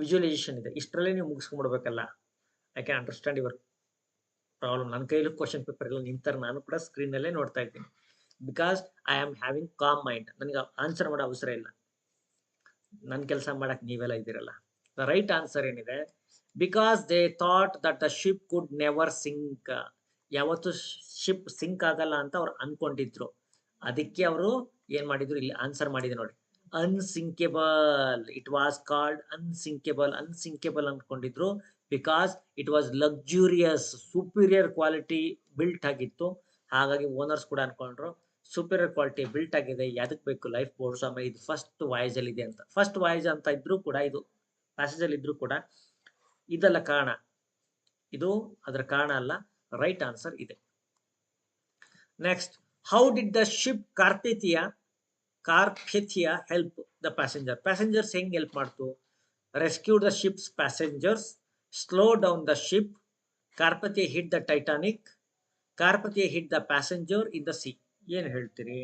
ವಿಜುವಲೈಸೇಷನ್ ಇದೆ. ಇಷ್ಟರಲ್ಲೇ ನೀವು ಮುಗಿಸ್ಕೊಂಡ್ಬಿಡ್ಬೇಕಲ್ಲ. I can understand your problem. ನನ್ನ ಕೈಲಿ ಕ್ವಶನ್ ಪೇಪರ್ ಇಲ್ಲ, ನಿಂತರ ನಾನು ಕೂಡ ಸ್ಕ್ರೀನ್ ಅಲ್ಲೇ ನೋಡ್ತಾ ಇದ್ದೀನಿ. Because I am having calm mind. ನನಗೆ ಆನ್ಸರ್ ಮಾಡೋ ಅವಸರ ಇಲ್ಲ. ನನ್ನ ಕೆಲಸ ಮಾಡಕ್ ನೀವೆಲ್ಲ ಇದ್ದೀರಲ್ಲ. ದ ರೈಟ್ ಆನ್ಸರ್ ಏನಿದೆ, because they thought that the ship could never sink. ಯಾವತ್ತು ಶಿಪ್ ಸಿಂಕ್ ಆಗಲ್ಲ ಅಂತ ಅವ್ರು ಅನ್ಕೊಂಡಿದ್ರು. ಅದಕ್ಕೆ ಅವರು ಏನ್ ಮಾಡಿದ್ರು, ಇಲ್ಲಿ ಆನ್ಸರ್ ಮಾಡಿದೆ ನೋಡಿ, unsinkable. It was called unsinkable. Unsinkable ಅನ್ಕೊಂಡಿದ್ರು because it was luxurious, superior quality built ಆಗಿತ್ತು. ಹಾಗಾಗಿ ಓನರ್ಸ್ ಕೂಡ ಅನ್ಕೊಂಡ್ರು ಸುಪೀರಿಯರ್ ಕ್ವಾಲಿಟಿ ಬಿಲ್ಟ್ ಆಗಿದೆ, ಯಾವ್ದಕ್ ಬೇಕು ಲೈಫ್ ಬೋಟ್ಸ್. ಆಮೇಲೆ ಇದು ಫಸ್ಟ್ ವಾಯೇಜ್ ಅಲ್ಲಿ ಇದೆ ಅಂತ. ಫಸ್ಟ್ ವಾಯೇಜ್ ಅಂತ ಇದ್ರು ಕೂಡ, ಇದು ಪ್ಯಾಸೇಜ್ ಅಲ್ಲಿ ಇದ್ರು ಕೂಡ ಇದೆಲ್ಲ ಕಾರಣ. ಇದು ಅದರ ಕಾರಣ ಅಲ್ಲ, ರೈಟ್ ಆನ್ಸರ್ ಇದೆ. Next, how did the ship Carpathia help the passengers ಹೆಂಗ್ ಹೆಲ್ಪ್ ಮಾಡ್ತು? Rescue the ship's passengers, slow down the ship, Carpathia hit the Titanic, Carpathia hit the passenger in the sea. ಏನ್ ಹೇಳ್ತೀರಿ?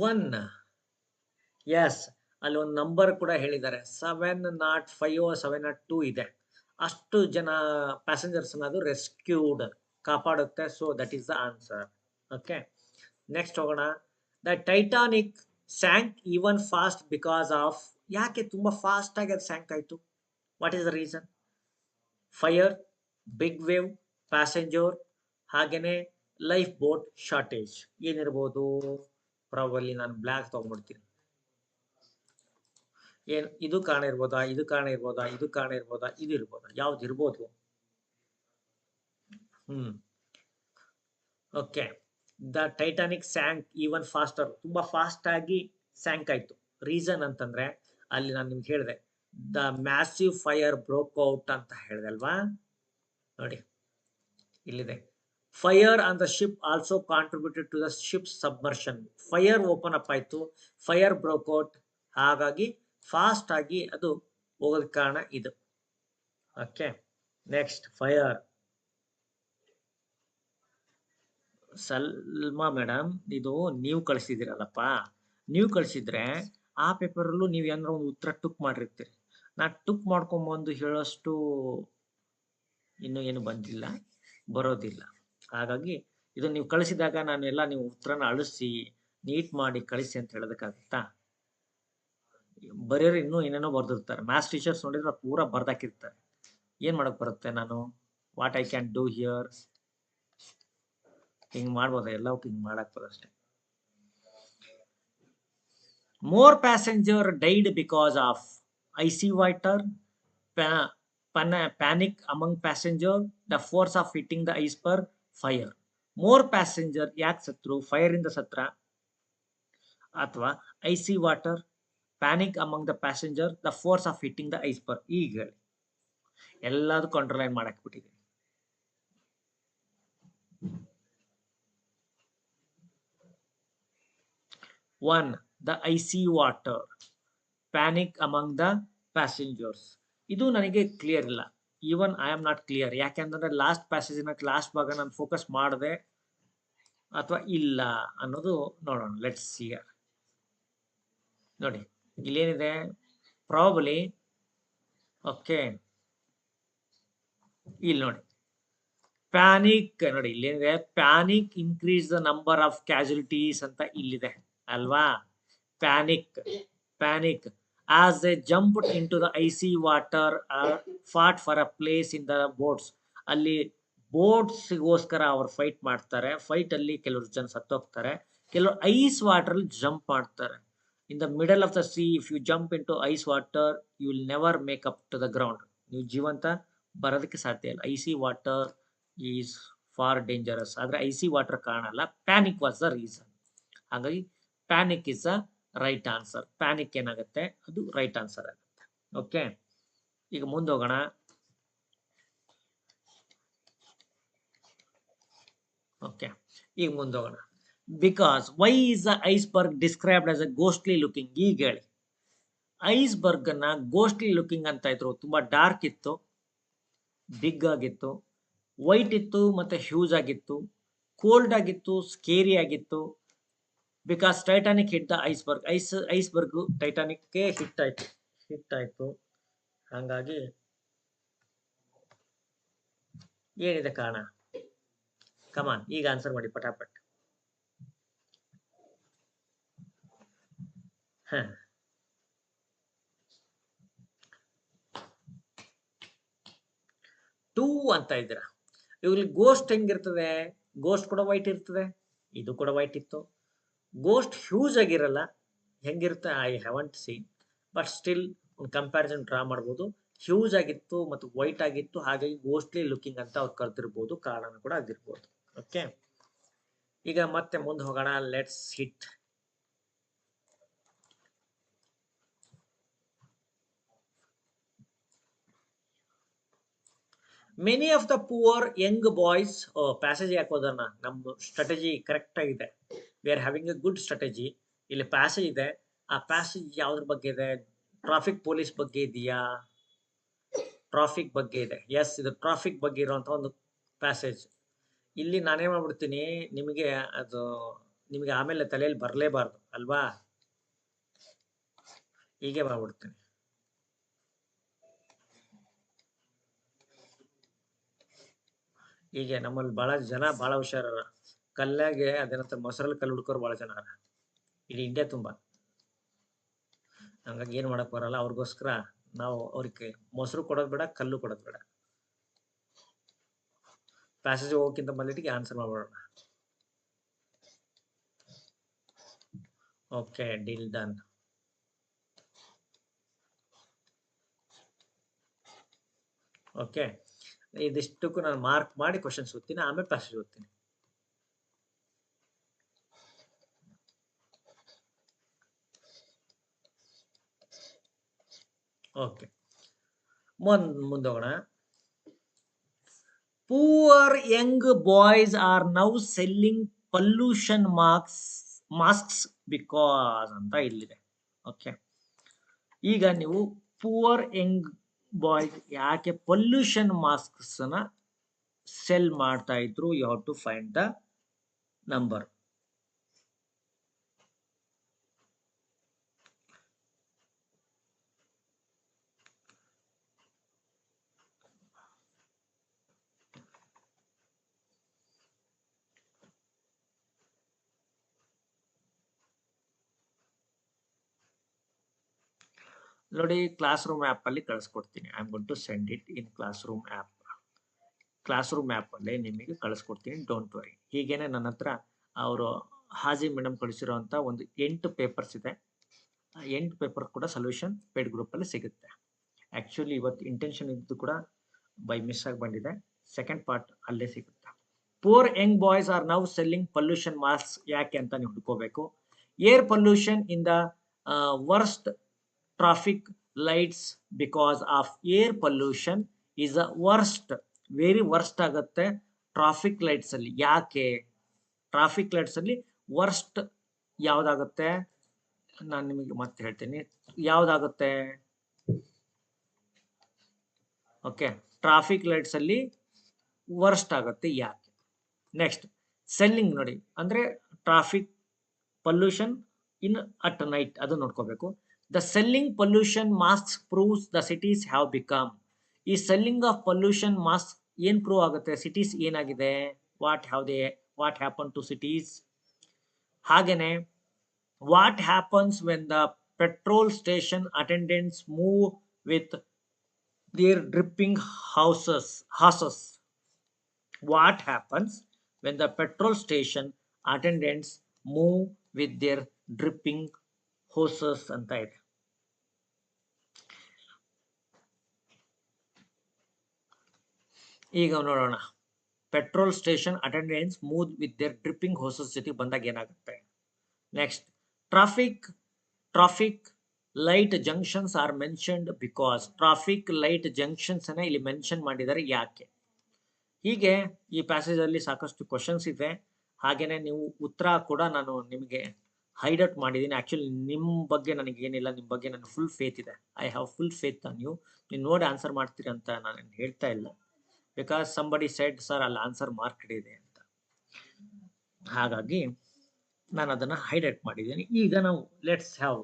ಒನ್, ಎಸ್, ಅಲ್ಲಿ ಒಂದು ನಂಬರ್ ಕೂಡ ಹೇಳಿದ್ದಾರೆ, 705 702 ಇದೆ. ಅಷ್ಟು ಜನ ಪ್ಯಾಸೆಂಜರ್ಸ್ ಅದು ರೆಸ್ಕ್ಯೂಡ್, ಕಾಪಾಡುತ್ತೆ. So that is the answer. Okay, next ಹೋಗೋಣ. The Titanic sank even fast because of, ಯಾಕೆ ತುಂಬಾ ಫಾಸ್ಟ್ ಆಗಿ ಅದು ಸ್ಯಾಂಕ್ ಆಯ್ತು? What is the reason? Fire, big wave, passenger, ಹಾಗೇನೆ ಲೈಫ್ ಬೋಟ್ ಶಾರ್ಟೇಜ್. ಏನಿರ್ಬೋದು? ಪ್ರಾಬಲಿ ನಾನು ಬ್ಲ್ಯಾಕ್ ತಗೊಂಡ್ಬಿಡ್ತೀನಿ. ಏನ್ ಇದು ಕಾರಣ ಇರ್ಬೋದಾ, ಇದು ಕಾರಣ ಇರ್ಬೋದಾ, ಇದು ಕಾರಣ ಇರ್ಬೋದಾ, ಇದು ಇರ್ಬೋದಾ? ಯಾವ್ದು ಇರ್ಬೋದು? Okay, the Titanic sank even faster, ತುಂಬಾ ಫಾಸ್ಟ್ ಆಗಿ ಸ್ಯಾಂಕ್ ಆಯ್ತು. ರೀಸನ್ ಅಂತಂದ್ರೆ ಅಲ್ಲಿ ನಾನು ನಿಮ್ಗೆ ಹೇಳಿದೆ, the massive fire broke out ಅಂತ ಹೇಳಿದೆ ಅಲ್ವಾ? ನೋಡಿ ಇಲ್ಲಿದೆ, fire on the ship also contributed to the ship submersion. Fire open up ಆಯ್ತು, ಫೈರ್ ಬ್ರೋಕ್ ಔಟ್, ಹಾಗಾಗಿ ಫಾಸ್ಟ್ ಆಗಿ ಅದು ಹೋಗೋದಕ್ಕೆ ಕಾರಣ ಇದು. Okay, next, fire. Salma madam, ಇದು ನೀವು ಕಳಿಸಿದಿರಲ್ಲಪ್ಪ, ನೀವು ಕಳಿಸಿದ್ರೆ ಆ ಪೇಪರಲ್ಲೂ ನೀವು ಏನಾರ ಒಂದು ಉತ್ತರ ಟುಕ್ ಮಾಡಿರ್ತೀರಿ. ನಾ ಟುಕ್ ಮಾಡ್ಕೊಂಬಂದು ಹೇಳೋಷ್ಟು ಇನ್ನೂ ಏನು ಬಂದಿಲ್ಲ, ಬರೋದಿಲ್ಲ. ಹಾಗಾಗಿ ಇದು ನೀವು ಕಳಿಸಿದಾಗ ನಾನು ಎಲ್ಲ ನೀವು ಉತ್ತರನ ಅಳಿಸಿ ನೀಟ್ ಮಾಡಿ ಕಳಿಸಿ ಅಂತ ಹೇಳೋದಕ್ಕಾಗುತ್ತಾ? ಬರೆಯೋರು ಇನ್ನೂ ಏನೇನೋ ಬರ್ದಿರ್ತಾರೆ. ಮ್ಯಾಥ್ಸ್ ಟೀಚರ್ಸ್ ನೋಡಿದ್ರೆ ಪೂರಾ ಬರ್ದಾಕಿರ್ತಾರೆ. ಏನ್ ಮಾಡಕ್ ಬರುತ್ತೆ ನಾನು? What I can do here? ಹಿಂಗ್ ಮಾಡ್ಬೋದ? ಎಲ್ಲವಕ್ಕೂ ಹಿಂಗ್ ಮಾಡಕ್ ಬರೋಷ್ಟೇ. More passenger died because of icy water, panic among passenger, the force of hitting the iceberg, fire. More passenger ಯಾಕೆ ಸತ್ರು? ಫೈರ್ ಇಂದ ಸತ್ರ, ಅಥವಾ icy water, panic among the passenger, the force of hitting the iceberg? ಈಗ ಹೇಳಿ, ಎಲ್ಲದಕ್ಕೂ ಅಂಡರ್ಲೈನ್ ಮಾಡಕ್ ಬಿಟ್ಟಿದ್ದೀನಿ. One, the icy water, panic among the passengers. ಇದು ನನಗೆ ಕ್ಲಿಯರ್ ಇಲ್ಲ. Even I am not clear. ಯಾಕೆಂದ್ರೆ ಲಾಸ್ಟ್ ಪ್ಯಾಸೇಜಿನ ಲಾಸ್ಟ್ ಭಾಗ ನಾನು ಫೋಕಸ್ ಮಾಡಿದೆ ಅಥವಾ ಇಲ್ಲ ಅನ್ನೋದು ನೋಡೋಣ. Let's see. ನೋಡಿ ಇಲ್ಲೇನಿದೆ, ಪ್ರಾಬಲಿ. ಓಕೆ, ಇಲ್ಲಿ ನೋಡಿ, ಪ್ಯಾನಿಕ್. ನೋಡಿ ಇಲ್ಲೇನಿದೆ, panic increase the number of casualties ಅಂತ ಇಲ್ಲಿದೆ ಅಲ್ವಾ? Panic as they jumped into the icy water or fought for a place in the boats. ಅಲ್ಲಿ ಬೋಟ್ಸ್ಗೋಸ್ಕರ ಅವ್ರು ಫೈಟ್ ಮಾಡ್ತಾರೆ. ಫೈಟ್ ಅಲ್ಲಿ ಕೆಲವರು ಜನ ಸತ್ತೋಗ್ತಾರೆ, ಕೆಲವರು ಐಸ್ ವಾಟರ್ ಅಲ್ಲಿ ಜಂಪ್ ಮಾಡ್ತಾರೆ. In the middle of the sea, if you jump into ice water, you will never make up to the ground. ನೀವು ಜೀವಂತ ಬರೋದಕ್ಕೆ ಸಾಧ್ಯ ಇಲ್ಲ. Icy water is far dangerous. ಆದ್ರೆ ಐಸಿ ವಾಟರ್ ಕಾರಣ ಅಲ್ಲ, ಪ್ಯಾನಿಕ್ ವಾಸ್ ದ ರೀಸನ್. ಹಾಗಾಗಿ panic is a right answer. Panic ಏನಾಗುತ್ತೆ? ಅದು ರೈಟ್ ಆನ್ಸರ್ ಆಗುತ್ತೆ. ಓಕೆ, ಈಗ ಮುಂದೋಗೋಣ. ಓಕೆ, ಈಗ ಮುಂದೋಗೋಣ. Because why is the iceberg described as a ghostly looking? ಈಗ ಹೇಳಿ, ಐಸ್ಬರ್ಗ್ ಅನ್ನ ಗೋಸ್ಟ್ಲಿ ಲುಕಿಂಗ್ ಅಂತ ಇದ್ರು. ತುಂಬಾ ಡಾರ್ಕ್ ಇತ್ತು, ಬಿಗ್ ಆಗಿತ್ತು, ವೈಟ್ ಇತ್ತು, ಮತ್ತೆ ಹ್ಯೂಜ್ ಆಗಿತ್ತು, ಕೋಲ್ಡ್ ಆಗಿತ್ತು, ಸ್ಕೇರಿ ಆಗಿತ್ತು. Because Titanic hit the iceberg. Iceberg ಟೈಟಾನಿಕ್ಗೆ ಹಿಟ್ ಆಯ್ತು. ಹಾಗಾಗಿ ಏನಿದೆ ಕಾರಣ? ಕಮಾನ್, ಈಗ ಆನ್ಸರ್ ಮಾಡಿ ಪಟಾಪಟ್. ಟೂ ಅಂತ ಇದ್ದೀರಾ. ಇವ್ರಲ್ಲಿ ಗೋಸ್ಟ್ ಹೆಂಗಿರ್ತದೆ? ಗೋಸ್ಟ್ ಕೂಡ ವೈಟ್ ಇರ್ತದೆ, ಇದು ಕೂಡ ವೈಟ್ ಇತ್ತು. ಗೋಸ್ಟ್ ಹ್ಯೂಜ್ ಆಗಿರಲ್ಲ. ಹೆಂಗಿರುತ್ತೆ? I haven't seen, but still ಒಂದು ಕಂಪ್ಯಾರಿಸನ್ ಡ್ರಾ ಮಾಡ್ಬೋದು. ಹ್ಯೂಜ್ ಆಗಿತ್ತು ಮತ್ತು ವೈಟ್ ಆಗಿತ್ತು, ಹಾಗಾಗಿ ಗೋಸ್ಟ್ಲಿ ಲುಕಿಂಗ್ ಅಂತ ಅವ್ರು ಕರೆದಿರ್ಬೋದು, ಕಾರಣ ಕೂಡ ಆಗಿರ್ಬೋದು. ಓಕೆ, ಈಗ ಮತ್ತೆ ಮುಂದೆ ಹೋಗೋಣ. Let's hit. Many of the poor Young boys. Passage ಯಾಕೆ ಹೋದೋಣ, ನಮ್ಮ ಸ್ಟ್ರಾಟಜಿ ಕರೆಕ್ಟ್ ಆಗಿದೆ. We are having A good strategy. ಇಲ್ಲಿ ಪ್ಯಾಸೇಜ್ ಇದೆ. ಆ ಪ್ಯಾಸೇಜ್ ಯಾವ್ದ್ರ ಬಗ್ಗೆ ಇದೆ? ಟ್ರಾಫಿಕ್ ಪೊಲೀಸ್ ಬಗ್ಗೆ ಇದೆಯಾ? ಟ್ರಾಫಿಕ್ ಬಗ್ಗೆ ಇದೆ. ಎಸ್, ಇದು ಟ್ರಾಫಿಕ್ ಬಗ್ಗೆ ಇರುವಂತಹ ಒಂದು ಪ್ಯಾಸೇಜ್. ಇಲ್ಲಿ ನಾನೇ ಮಾಡ್ಬಿಡ್ತೀನಿ, ನಿಮಗೆ ಅದು ನಿಮಗೆ ಆಮೇಲೆ ತಲೆಯಲ್ಲಿ ಬರಲೇಬಾರ್ದು ಅಲ್ವಾ, ಹೀಗೆ ಮಾಡ್ಬಿಡ್ತೀನಿ. ಹೀಗೆ ನಮ್ಮಲ್ಲಿ ಬಹಳ ಜನ ಬಹಳ ಹುಷಾರ, ಕಲ್ಲಾಗೆ ಅದೇನಂತ ಮೊಸರಲ್ಲಿ ಕಲ್ಲು ಹುಡ್ಕೋರು ಬಹಳ ಜನ ಇಡೀ ಇಂಡಿಯಾ ತುಂಬಾ. ಹಂಗಾಗಿ ಏನ್ ಮಾಡಕ್ ಬರಲ್ಲ, ಅವ್ರಿಗೋಸ್ಕರ ನಾವು ಅವ್ರಿಗೆ ಮೊಸರು ಕೊಡೋದು ಬೇಡ, ಕಲ್ಲು ಕೊಡೋದು ಬೇಡ. ಪ್ಯಾಸೇಜ್ ಹೋಗೋಕ್ಕಿಂತ ಮೊದಲಿಗೆ ಆನ್ಸರ್ ಮಾಡ್ಬಿಡೋಣ. Okay, deal done. ಓಕೆ, ಇದಿಷ್ಟಕ್ಕೂ ನಾನು ಮಾರ್ಕ್ ಮಾಡಿ ಕ್ವಶನ್ಸ್ ಓದ್ತೀನಿ, ಆಮೇಲೆ ಪ್ಯಾಸೇಜ್ ಓದ್ತೀನಿ. ಓಕೆ, ಮುಂದೆ ಹೋಗೋಣ. Poor young boys are now selling pollution masks because ಅಂತ ಇಲ್ಲಿದೆ. ಓಕೆ, ಈಗ ನೀವು ಪೂವರ್ ಯಂಗ್ ಬಾಯ್ಸ್ ಯಾಕೆ ಪೊಲ್ಯೂಷನ್ ಮಾಸ್ಕ್ಸ್ ನ ಸೆಲ್ ಮಾಡ್ತಾ ಇದ್ರು? You have to find the number. ನೋಡಿ, ಕ್ಲಾಸ್ ರೂಮ್ ಆ್ಯಪ್ ಅಲ್ಲಿ ಕಳಿಸ್ಕೊಡ್ತೀನಿ. I am going to send it in classroom app. Classroom app ಅಲ್ಲಿ ನಿಮಗೆ ಕಳಿಸ್ಕೊಡ್ತೀನಿ, ಡೋಂಟ್ ವರಿ. ಹೀಗೇನೆ ನನ್ನ ಹತ್ರ ಅವರು ಹಾಜಿ ಮೇಡಮ್ ಕಳಿಸಿರುವಂತ ಒಂದು 8 ಪೇಪರ್ಸ್ ಇದೆ. ಆ 8 ಪೇಪರ್ ಕೂಡ ಸೊಲ್ಯೂಷನ್ ಪೇಡ್ ಗ್ರೂಪ್ ಅಲ್ಲಿ ಸಿಗುತ್ತೆ. ಆಕ್ಚುಲಿ ಇವತ್ತು ಇಂಟೆನ್ಷನ್ ಇದ್ದು ಕೂಡ ಬೈ ಮಿಸ್ ಆಗಿ ಬಂದಿದೆ. ಸೆಕೆಂಡ್ ಪಾರ್ಟ್ ಅಲ್ಲೇ ಸಿಗುತ್ತೆ. Poor young boys are now selling pollution mask ಯಾಕೆ ಅಂತ ನೀವು ಹುಡ್ಕೋಬೇಕು. Air pollution in the worst traffic lights because of air pollution is a worst, very worst ಆಗುತ್ತೆ ಟ್ರಾಫಿಕ್ ಲೈಟ್ಸ್ ಅಲ್ಲಿ. ಯಾಕೆ ಟ್ರಾಫಿಕ್ ಲೈಟ್ಸ್ ಅಲ್ಲಿ ವರ್ಸ್ಟ್ ಯಾವ್ದಾಗುತ್ತೆ? ನಾನು ನಿಮಗೆ ಮತ್ತೆ ಹೇಳ್ತೀನಿ ಯಾವ್ದಾಗುತ್ತೆ. ಓಕೆ, ಟ್ರಾಫಿಕ್ ಲೈಟ್ಸ್ ಅಲ್ಲಿ ವರ್ಸ್ಟ್ ಆಗುತ್ತೆ. ಯಾಕೆ? ನೆಕ್ಸ್ಟ್, ಸೆಲ್ಲಿಂಗ್ ನೋಡಿ, ಅಂದ್ರೆ traffic pollution in at night, ಅದು ನೋಡ್ಕೋಬೇಕು. The selling pollution mask proves the cities have become. ಈ ಸೆಲ್ಲಿಂಗ್ ಆಫ್ ಪೊಲ್ಯೂಷನ್ ಮಾಸ್ಕ್ ಏನ್ ಪ್ರೂವ್ ಆಗುತ್ತೆ? ಸಿಟೀಸ್ ಏನಾಗಿದೆ, ವಾಟ್ ಹ್ಯಾಪನ್ ಟು ಸಿಟೀಸ್. ಹಾಗೇನೆ what happens when the petrol station attendants move with their dripping hoses. What happens when the petrol station attendants move with their dripping hoses ಅಂತ ಇದೆ. ಈಗ ನೋಡೋಣ, petrol station attendants move with their dripping hoses ಜೊತೆ ಬಂದಾಗ ಏನಾಗುತ್ತೆ. Next, traffic light junctions are mentioned because. Traffic light junctions ಅನ್ನ ಇಲ್ಲಿ ಮೆನ್ಷನ್ ಮಾಡಿದ್ದಾರೆ, ಯಾಕೆ? ಹೀಗೆ ಈ ಪ್ಯಾಸೇಜ್ ಅಲ್ಲಿ ಸಾಕಷ್ಟು ಕ್ವಶನ್ಸ್ ಇದೆ. ಹಾಗೇನೆ ನೀವು ಉತ್ತರ ಕೂಡ ನಾನು ನಿಮಗೆ ಹೈಡ್ ಔಟ್ ಮಾಡಿದ್ದೀನಿ. ಆಕ್ಚುಲಿ ನಿಮ್ಮ ಬಗ್ಗೆ ನನಗೆ ಏನಿಲ್ಲ, ನಿಮ್ಮ ಬಗ್ಗೆ ನನಗೆ ಫುಲ್ ಫೇತ್ ಇದೆ. I have full faith on you. ನೀವು ನೋಡಿ ಆನ್ಸರ್ ಮಾಡ್ತೀರಿ ಅಂತ ನಾನು ಹೇಳ್ತಾ ಇಲ್ಲ, ಬಿಕಾಸ್ ಸಂಬಡಿ ಸೆಡ್ ಸರ್ ಅಲ್ಲಿ ಆನ್ಸರ್ ಮಾರ್ಕ್ ಇದೆ ಅಂತ. ಹಾಗಾಗಿ ನಾನು ಅದನ್ನ ಹೈಡ್ ಔಟ್ ಮಾಡಿದ್ದೀನಿ. ಈಗ ನಾವು let's have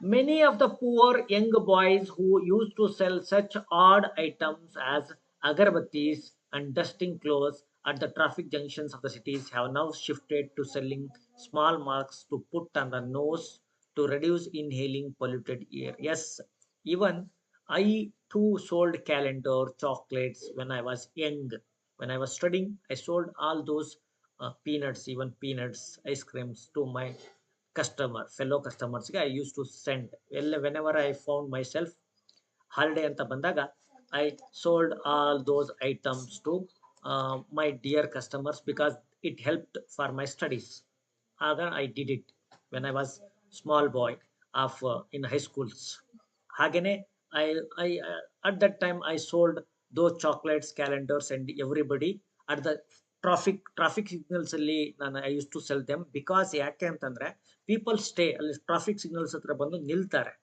many of the poor young boys who used to sell such odd items as agarbattis and dusting clothes at the traffic junctions of the cities have now shifted to selling small marks to put on the nose to reduce inhaling polluted air. Yes, even I too sold calendar chocolates when I was young. When I was studying, I sold all those peanuts, even peanuts, ice creams to my fellow customers. I used to send whenever I found myself holiday ಅಂತ ಬಂದಾಗ I sold all those items to my dear customers because it helped for my studies. ಆಗ I did it when I was small boy of in high schools. ಹಾಗೇನೆ I I at that time I sold those chocolates, calendars and everybody at the traffic signals ಅಲ್ಲಿ ನಾನು I use to sell them. Because ಯಾಕೆ ಅಂತಂದ್ರೆ ಪೀಪಲ್ ಸ್ಟೇ ಅಲ್ಲಿ ಟ್ರಾಫಿಕ್ ಸಿಗ್ನಲ್ಸ್ ಹತ್ರ ಬಂದು ನಿಲ್ತಾರೆ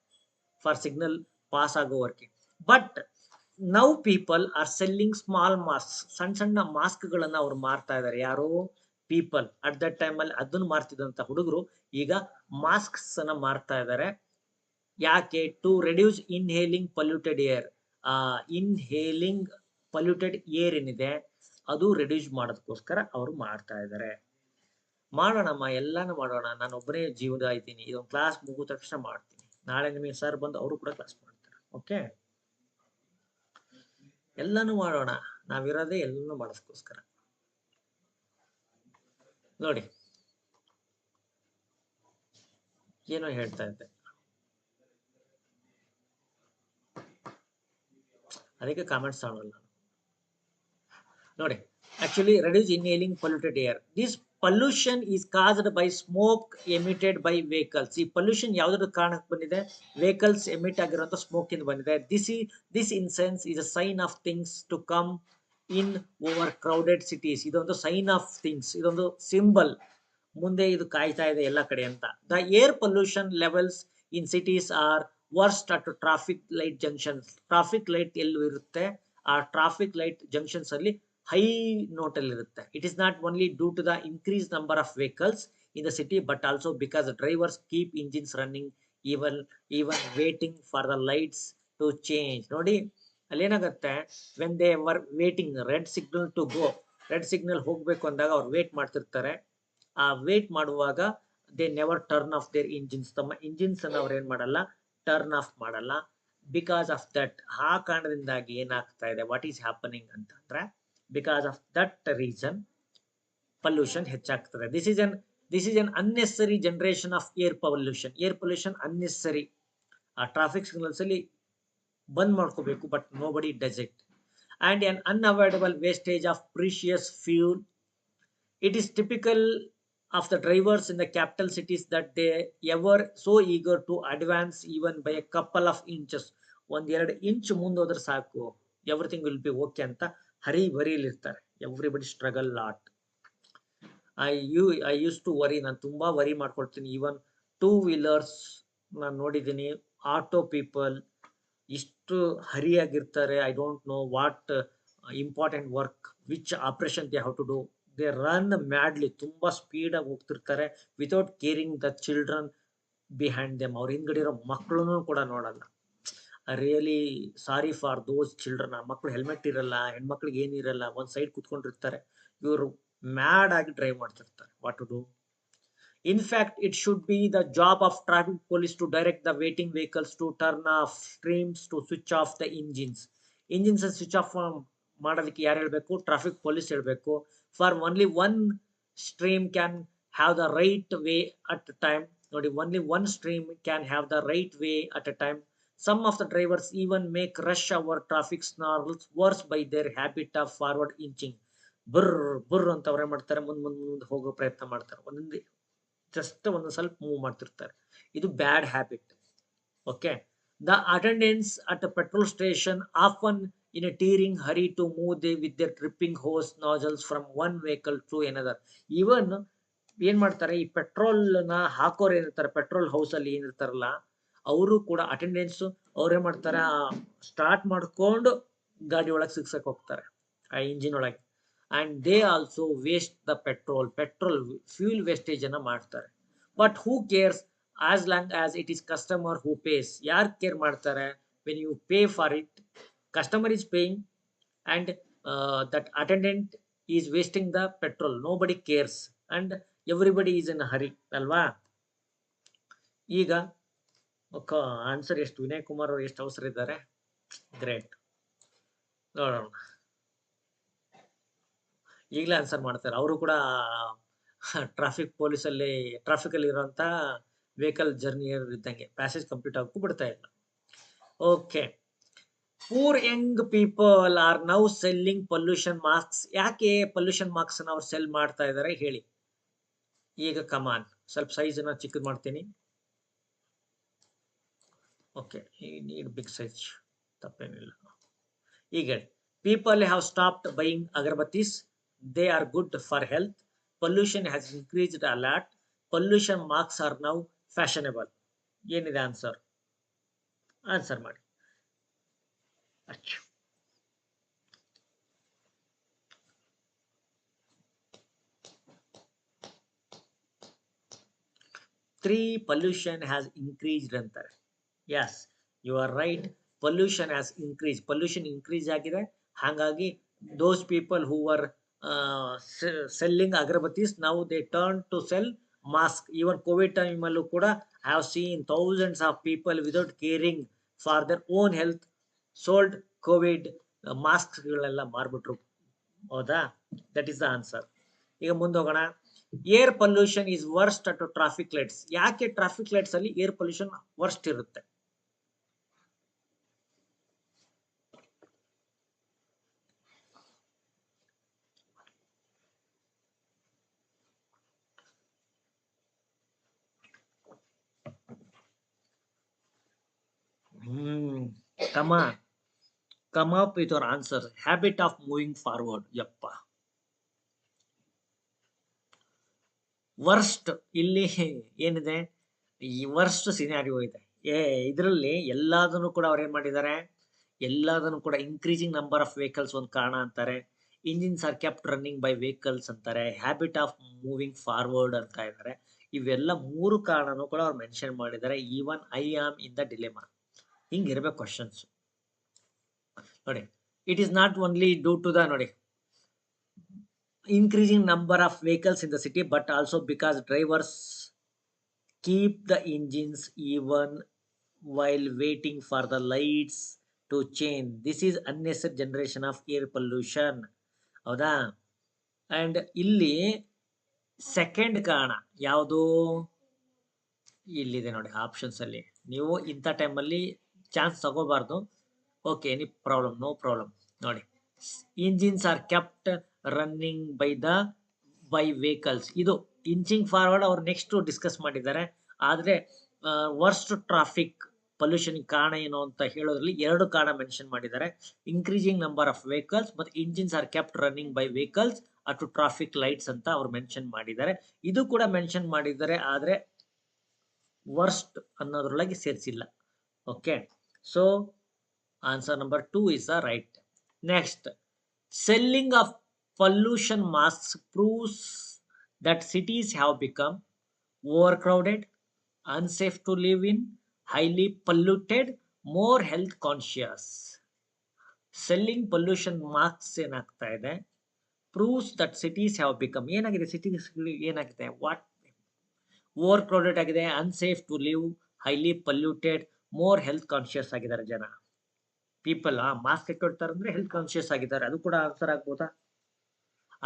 ಫಾರ್ ಸಿಗ್ನಲ್ ಪಾಸ್ ಆಗೋವರೆಗೆ. But now people are selling small mask, ಸಣ್ಣ ಸಣ್ಣ ಮಾಸ್ಕ್ ಗಳನ್ನ ಅವ್ರು ಮಾರ್ತಾ ಇದಾರೆ. ಯಾರು? ಪೀಪಲ್. ಅಟ್ ದಟ್ ಟೈಮ್ ಅಲ್ಲಿ ಅದನ್ನು ಮಾರ್ತಿದಂತ ಹುಡುಗರು ಈಗ ಮಾಸ್ಕ್ಸ್ ಅನ್ನ ಮಾರ್ತಾ ಇದಾರೆ. ಯಾಕೆ? To reduce inhaling polluted air. Inhaling polluted air ಏನಿದೆ ಅದು ರೆಡ್ಯೂಸ್ ಮಾಡೋದಕ್ಕೋಸ್ಕರ ಅವರು ಮಾಡ್ತಾ ಇದ್ದಾರೆ. ಮಾಡೋಣಮ್ಮ, ಎಲ್ಲಾನು ಮಾಡೋಣ. ನಾನು ಒಬ್ಬನೇ ಜೀವದ ಇದ್ದೀನಿ. ಇದೊಂದು ಕ್ಲಾಸ್ ಮುಗಿದ ತಕ್ಷಣ ಮಾಡ್ತೀನಿ. ನಾಳೆ ನಿಮಗೆ ಸರ್ ಬಂದು ಅವರು ಕೂಡ ಕ್ಲಾಸ್ ಮಾಡ್ತಾರೆ. ಓಕೆ, ಎಲ್ಲಾನು ಮಾಡೋಣ. ನಾವಿರೋದೇ ಎಲ್ಲಾನು ಮಾಡೋದಕ್ಕೋಸ್ಕರ. ನೋಡಿ, ಏನೋ ಹೇಳ್ತಾ ಇದ್ದೆ, ಅದಕ್ಕೆ ಕಾಮೆಂಟ್ಸ್ ಮಾಡಲ್ಲ. ನೋಡಿ, actually reduce inhaling polluted air. This pollution is caused by smoke emitted by vehicles. ಈ pollution ಯಾವುದರ ಕಾರಣಕ್ಕೆ ಬಂದಿದೆ? ವೆಹಿಕಲ್ಸ್ ಎಮಿಟ್ ಆಗಿರುವಂತ ಸ್ಮೋಕ್ ಇಂದ ಬಂದಿದೆ. This incense is a sign of things to come in over crowded cities. ಇದೊಂದು ಸೈನ್ ಆಫ್ ಥಿಂಗ್ಸ್, ಇದೊಂದು ಸಿಂಬಲ್, ಮುಂದೆ ಇದು ಕಾಯ್ತಾ ಇದೆ ಎಲ್ಲ ಕಡೆ ಅಂತ. The air pollution levels in cities are worst at traffic light junctions. Traffic light ಎಲ್ಲೂ ಇರುತ್ತೆ, ಆ ಟ್ರಾಫಿಕ್ ಲೈಟ್ ಜಂಕ್ಷನ್ಸ್ ಅಲ್ಲಿ ಹೈ ನೋಟ್ ಅಲ್ಲಿ ಇರುತ್ತೆ. It is not only due to the increase number of vehicles in the city but also because drivers keep engines running even waiting for the lights to change. ನೋಡಿ, ಅಲ್ಲೇನಾಗುತ್ತೆ, when they were waiting red signal to go, red signal ಹೋಗ್ಬೇಕು ಅಂದಾಗ ಅವ್ರು ವೇಟ್ ಮಾಡ್ತಿರ್ತಾರೆ. ಆ ವೇಟ್ ಮಾಡುವಾಗ they never turn off there engines. ತಮ್ಮ ಇಂಜಿನ್ಸ್ ಅನ್ನ ಅವ್ರು ಏನ್ ಮಾಡಲ್ಲ, ಟರ್ನ್ ಆಫ್ ಮಾಡಲ್ಲ. ಬಿಕಾಸ್ ಆಫ್ ದಟ್, ಆ ಕಾರಣದಿಂದಾಗಿ ಏನಾಗ್ತಾ ಇದೆ, ವಾಟ್ ಈಸ್ ಹ್ಯಾಪನಿಂಗ್ ಅಂತಂದ್ರೆ, because of that reason pollution ಹೆಚ್ಚಾಗ್ತದೆ. This is an unnecessary generation of air pollution. Air pollution unnecessary. ಆ ಟ್ರಾಫಿಕ್ ಸಿಗ್ನಲ್ಸ್ ಅಲ್ಲಿ ಬಂದ್ ಮಾಡ್ಕೋಬೇಕು, but nobody does it. And an unavoidable wastage of precious fuel. It is typical of the drivers in the capital cities that they ever so eager to advance even by a couple of inches. ಒಂದೆರಡು ಇಂಚ್ ಮುಂದೆ ಹೋದ್ರೆ ಸಾಕು, ಎವ್ರಿಥಿಂಗ್ ವಿಲ್ ಬಿ ಓಕೆ ಅಂತ ಹರಿ ಬರೀಲಿರ್ತಾರೆ. Everybody struggle lot. I use to worry, ನಾನು ತುಂಬಾ ವರಿ ಮಾಡ್ಕೊಳ್ತೀನಿ. ಈವನ್ ಟೂ ವೀಲರ್ಸ್ ನಾನು ನೋಡಿದ್ದೀನಿ, ಆಟೋ ಪೀಪಲ್ ಇಷ್ಟು ಹರಿಯಾಗಿರ್ತಾರೆ. I don't know what important work, which operation they have to do. They run madly, ತುಂಬಾ ಸ್ಪೀಡ್ ಆಗಿ ಹೋಗ್ತಿರ್ತಾರೆ without caring the children behind them. ಅವ್ರ ಹಿಂದ್ಗಡೆ ಇರೋ ಮಕ್ಕಳನ್ನು ಕೂಡ ನೋಡಲ್ಲ. Really sorry for those children. ಆ ಮಕ್ಕಳು ಹೆಲ್ಮೆಟ್ ಇರಲ್ಲ, ಹೆಣ್ಮಕ್ಳಿಗೆ ಏನಿರಲ್ಲ, ಒಂದ್ ಸೈಡ್ ಕುತ್ಕೊಂಡಿರ್ತಾರೆ, ಇವರು ಮ್ಯಾಡ್ ಆಗಿ ಡ್ರೈವ್ ಮಾಡ್ತಿರ್ತಾರೆ. What to do? In fact, it should be the job of traffic police to direct the waiting vehicles to turn off streams, to switch off the engines. Engines switch off ಮಾಡೋದಕ್ಕೆ ಯಾರು ಹೇಳಬೇಕು? ಟ್ರಾಫಿಕ್ ಪೊಲೀಸ್ ಹೇಳಬೇಕು. For only one stream can have the right way at a time. ನೋಡಿ, only one stream can have the right way at a time. Some of the drivers even make rush hour traffic snarls worse by their habit of forward inching. ಬುರ್ರ್ ಅಂತ ಅವ್ರೆ ಮಾಡ್ತಾರೆ, ಮುಂದೆ ಹೋಗೋ ಪ್ರಯತ್ನ ಮಾಡ್ತಾರೆ. ಒಂದೊಂದು ಜಸ್ಟ್ ಒಂದು ಸ್ವಲ್ಪ ಮೂವ್ ಮಾಡ್ತಿರ್ತಾರೆ. ಇದು bad habit. Okay. The attendance at a petrol station often in a tearing hurry to move with their tripping hose nozzles from one vehicle to another. Even ಏನ್ ಮಾಡ್ತಾರೆ, ಈ ಪೆಟ್ರೋಲ್ ನ ಹಾಕೋರು ಏನಿರ್ತಾರೆ, ಪೆಟ್ರೋಲ್ ಹೌಸ್ ಅಲ್ಲಿ ಏನಿರ್ತಾರಲ್ಲ, ಅವರು ಕೂಡ ಅಟೆಂಡೆನ್ಸ್ ಅವ್ರೇನ್ ಮಾಡ್ತಾರೆ, ಸ್ಟಾರ್ಟ್ ಮಾಡ್ಕೊಂಡು ಗಾಡಿ ಒಳಗೆ ಸಿಗ್ಸಕ್ ಹೋಗ್ತಾರೆ, ಆ ಇಂಜಿನ್ ಒಳಗೆ. And they also waste the petrol fuel wastage ಅನ್ನ ಮಾಡ್ತಾರೆ. But who cares as long as it is customer who pays. ಯಾರು ಕೇರ್ ಮಾಡ್ತಾರೆ? When you pay for it, customer is paying and that attendant is wasting the petrol. Nobody cares and everybody is in hurry ಅಲ್ವಾ? ಈಗ ಆನ್ಸರ್ ಎಷ್ಟು? ವಿನಯ್ ಕುಮಾರ್ ಅವರು ಎಷ್ಟು ಅವಸರ ಇದ್ದಾರೆ, ಗ್ರೇಟ್. ನೋಡೋಣ, ಈಗಲೇ ಆನ್ಸರ್ ಮಾಡ್ತಾರೆ. ಅವರು ಕೂಡ ಟ್ರಾಫಿಕ್ ಪೊಲೀಸಲ್ಲಿ ಟ್ರಾಫಿಕ್ ಅಲ್ಲಿ ಇರುವಂತ ವೆಹಿಕಲ್ ಜರ್ನಿ ಇದ್ದಂಗೆ, ಪ್ಯಾಸೇಜ್ ಕಂಪ್ಲೀಟ್ ಆಗಕ್ಕೂ ಬಿಡ್ತಾ ಇಲ್ಲ. Okay, poor Young people are now selling pollution masks. ಯಾಕೆ ಪೊಲ್ಯೂಷನ್ ಮಾಸ್ಕ್ ಅವ್ರು ಸೆಲ್ ಮಾಡ್ತಾ ಇದಾರೆ ಹೇಳಿ ಈಗ. ಕಮಾನ್, ಸ್ವಲ್ಪ ಸೈಜ್ ಚಿಕ್ಕದ್ ಮಾಡ್ತೀನಿ. ಓಕೆ, ನೀಡ್ ಬಿಗ್ ಸೈಜ್, ತಪ್ಪೇನಿಲ್ಲ. ಈಗ people have stopped buying agarbattis, they are good for health, pollution has increased a lot, pollution marks are now fashionable. ಏನಿದೆ ಆನ್ಸರ್? ಆನ್ಸರ್ ಮಾಡಿ. ಅಚ್ಚು, 3 pollution has increased ಅಂತಾರೆ. Yes, you are right. Pollution has increased. Pollution increase ಆಗಿದೆ. ಹಾಗಾಗಿ those people who were selling agarbattis, now they turn to sell mask. Even COVID time ಅಲ್ಲೂ ಕೂಡ I have seen thousands of people without caring for their own health sold COVID masks ಗಳೆಲ್ಲ ಮಾರ್ಬಿಟ್ರು. ಹೌದಾ? That is the answer. ಈಗ ಮುಂದೆ ಹೋಗೋಣ. Air pollution is worst at traffic lights. ಯಾಕೆ ಟ್ರಾಫಿಕ್ ಲೈಟ್ಸ್ ಅಲ್ಲಿ ಏರ್ ಪೊಲ್ಯೂಷನ್ ವರ್ಸ್ಟ್ ಇರುತ್ತೆ? Come up with your answer. Habit of moving forward. ಯಪ್ಪ, ವರ್ಸ್ಟ್ ಇಲ್ಲಿ ಏನಿದೆ? ಈ ವರ್ಸ್ಟ್ ಸಿನಾರಿಯೋ ಇದೆ. ಇದರಲ್ಲಿ ಎಲ್ಲದನ್ನು ಕೂಡ ಅವ್ರು ಏನ್ ಮಾಡಿದ್ದಾರೆ? ಎಲ್ಲದನ್ನು ಕೂಡ ಇನ್ಕ್ರೀಸಿಂಗ್ ನಂಬರ್ ಆಫ್ ವೆಹಿಕಲ್ಸ್ ಒಂದು ಕಾರಣ ಅಂತಾರೆ. Engines are kept running by vehicles ಅಂತಾರೆ. ಹ್ಯಾಬಿಟ್ ಆಫ್ ಮೂವಿಂಗ್ ಫಾರ್ವರ್ಡ್ ಅಂತ ಇದ್ದಾರೆ. ಇವೆಲ್ಲ 3 ಕಾರಣನೂ ಕೂಡ ಅವ್ರು ಮೆನ್ಷನ್ ಮಾಡಿದ್ದಾರೆ. Even I am in the dilemma. ಹಿಂಗಿರ್ಬೇಕು ಕ್ವಶನ್ಸ್ ನೋಡಿ. It is not only due to the ನೋಡಿ increasing number of vehicles in the city, but also because drivers keep the engines even while waiting for the lights to change. This is unnecessary generation of air pollution. ಹೌದಾ? ಅಂಡ್ ಇಲ್ಲಿ ಸೆಕೆಂಡ್ ಕಾರಣ ಯಾವುದು? ಇಲ್ಲಿದೆ ನೋಡಿ ಆಪ್ಷನ್ಸ್ ಅಲ್ಲಿ. ನೀವು ಇಂಥ ಟೈಮಲ್ಲಿ ಚಾನ್ಸ್ ತಗೋಬಾರ್ದು. Okay, any problem? No problem. ನೋಡಿ, engines are kept running by vehicles. ಇದು ಇಂಚಿಂಗ್ ಫಾರ್ವರ್ಡ್ ಅವ್ರು ನೆಕ್ಸ್ಟ್ ಡಿಸ್ಕಸ್ ಮಾಡಿದ್ದಾರೆ. ಆದ್ರೆ ವರ್ಸ್ಟ್ ಟ್ರಾಫಿಕ್ ಪೊಲ್ಯೂಷನ್ ಕಾರಣ ಏನು ಅಂತ ಹೇಳೋದ್ರಲ್ಲಿ 2 ಕಾರಣ ಮೆನ್ಷನ್ ಮಾಡಿದ್ದಾರೆ. ಇನ್ಕ್ರೀಸಿಂಗ್ ನಂಬರ್ ಆಫ್ ವೆಹಿಕಲ್ಸ್ ಮತ್ತು engines are kept running by vehicles at traffic lights ಅಂತ ಅವ್ರು ಮೆನ್ಷನ್ ಮಾಡಿದ್ದಾರೆ. ಇದು ಕೂಡ ಮೆನ್ಷನ್ ಮಾಡಿದ್ದಾರೆ, ಆದ್ರೆ ವರ್ಸ್ಟ್ ಅನ್ನೋದ್ರೊಳಗೆ ಸೇರಿಸಿಲ್ಲ. Okay, so answer number 2 is the right. Next, selling of pollution masks proves that cities have become overcrowded, unsafe to live in, highly polluted, more health conscious. Selling pollution masks ಏನಾಗ್ತಾ ಇದೆ? proves that cities have become, ಏನಾಗಿದೆ? ಸಿಟೀಸ್ ಏನಾಗಿದೆ? ವಾಟ್? ಓವರ್ ಕ್ರೌಡೆಡ್ ಆಗಿದೆ, unsafe to live, highly polluted, more health conscious ಆಗಿದ್ದಾರೆ ಜನ. ಪೀಪಲ್ ಮಾಸ್ಕ್ ಇಟ್ಕೊಳ್ತಾರೆ ಅಂದ್ರೆ ಹೆಲ್ತ್ ಕಾನ್ಶಿಯಸ್ ಆಗಿದ್ದಾರೆ. ಅದು ಕೂಡ ಆನ್ಸರ್ ಆಗ್ಬೋದಾ?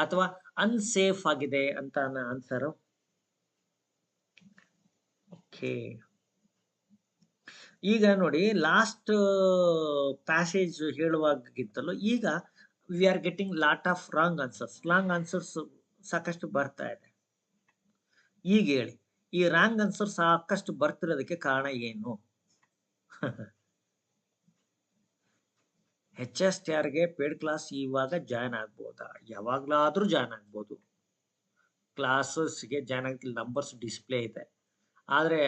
ಅಥವಾ ಅನ್ಸೇಫ್ ಆಗಿದೆ ಅಂತ ಆನ್ಸರ್? ಓಕೆ, ಈಗ ನೋಡಿ, ಲಾಸ್ಟ್ ಪ್ಯಾಸೇಜ್ ಹೇಳುವಾಗಿತ್ತಲ್ಲೂ ಈಗ we are getting lot of wrong answers ಸಾಕಷ್ಟು ಬರ್ತಾ ಇದೆ. ಈಗ ಹೇಳಿ, ಈ ರಾಂಗ್ ಆನ್ಸರ್ ಸಾಕಷ್ಟು ಬರ್ತಿರೋದಕ್ಕೆ ಕಾರಣ ಏನು? Hstr ಗೆ ಪೇಡ್ ಕ್ಲಾಸ್ ಇವಾಗ ಜಾಯ್ನ್ ಆಗ್ಬೋದಾ? ಯಾವಾಗ್ಲಾದ್ರೂ ಜಾಯ್ನ್ ಆಗ್ಬೋದು. ಕ್ಲಾಸಸ್ಗೆ ಜಾಯ್ನ್ ಆಗ್ತಿಲ್ಲ, ನಂಬರ್ಸ್ ಡಿಸ್ಪ್ಲೇ ಇದೆ. ಆದ್ರೆ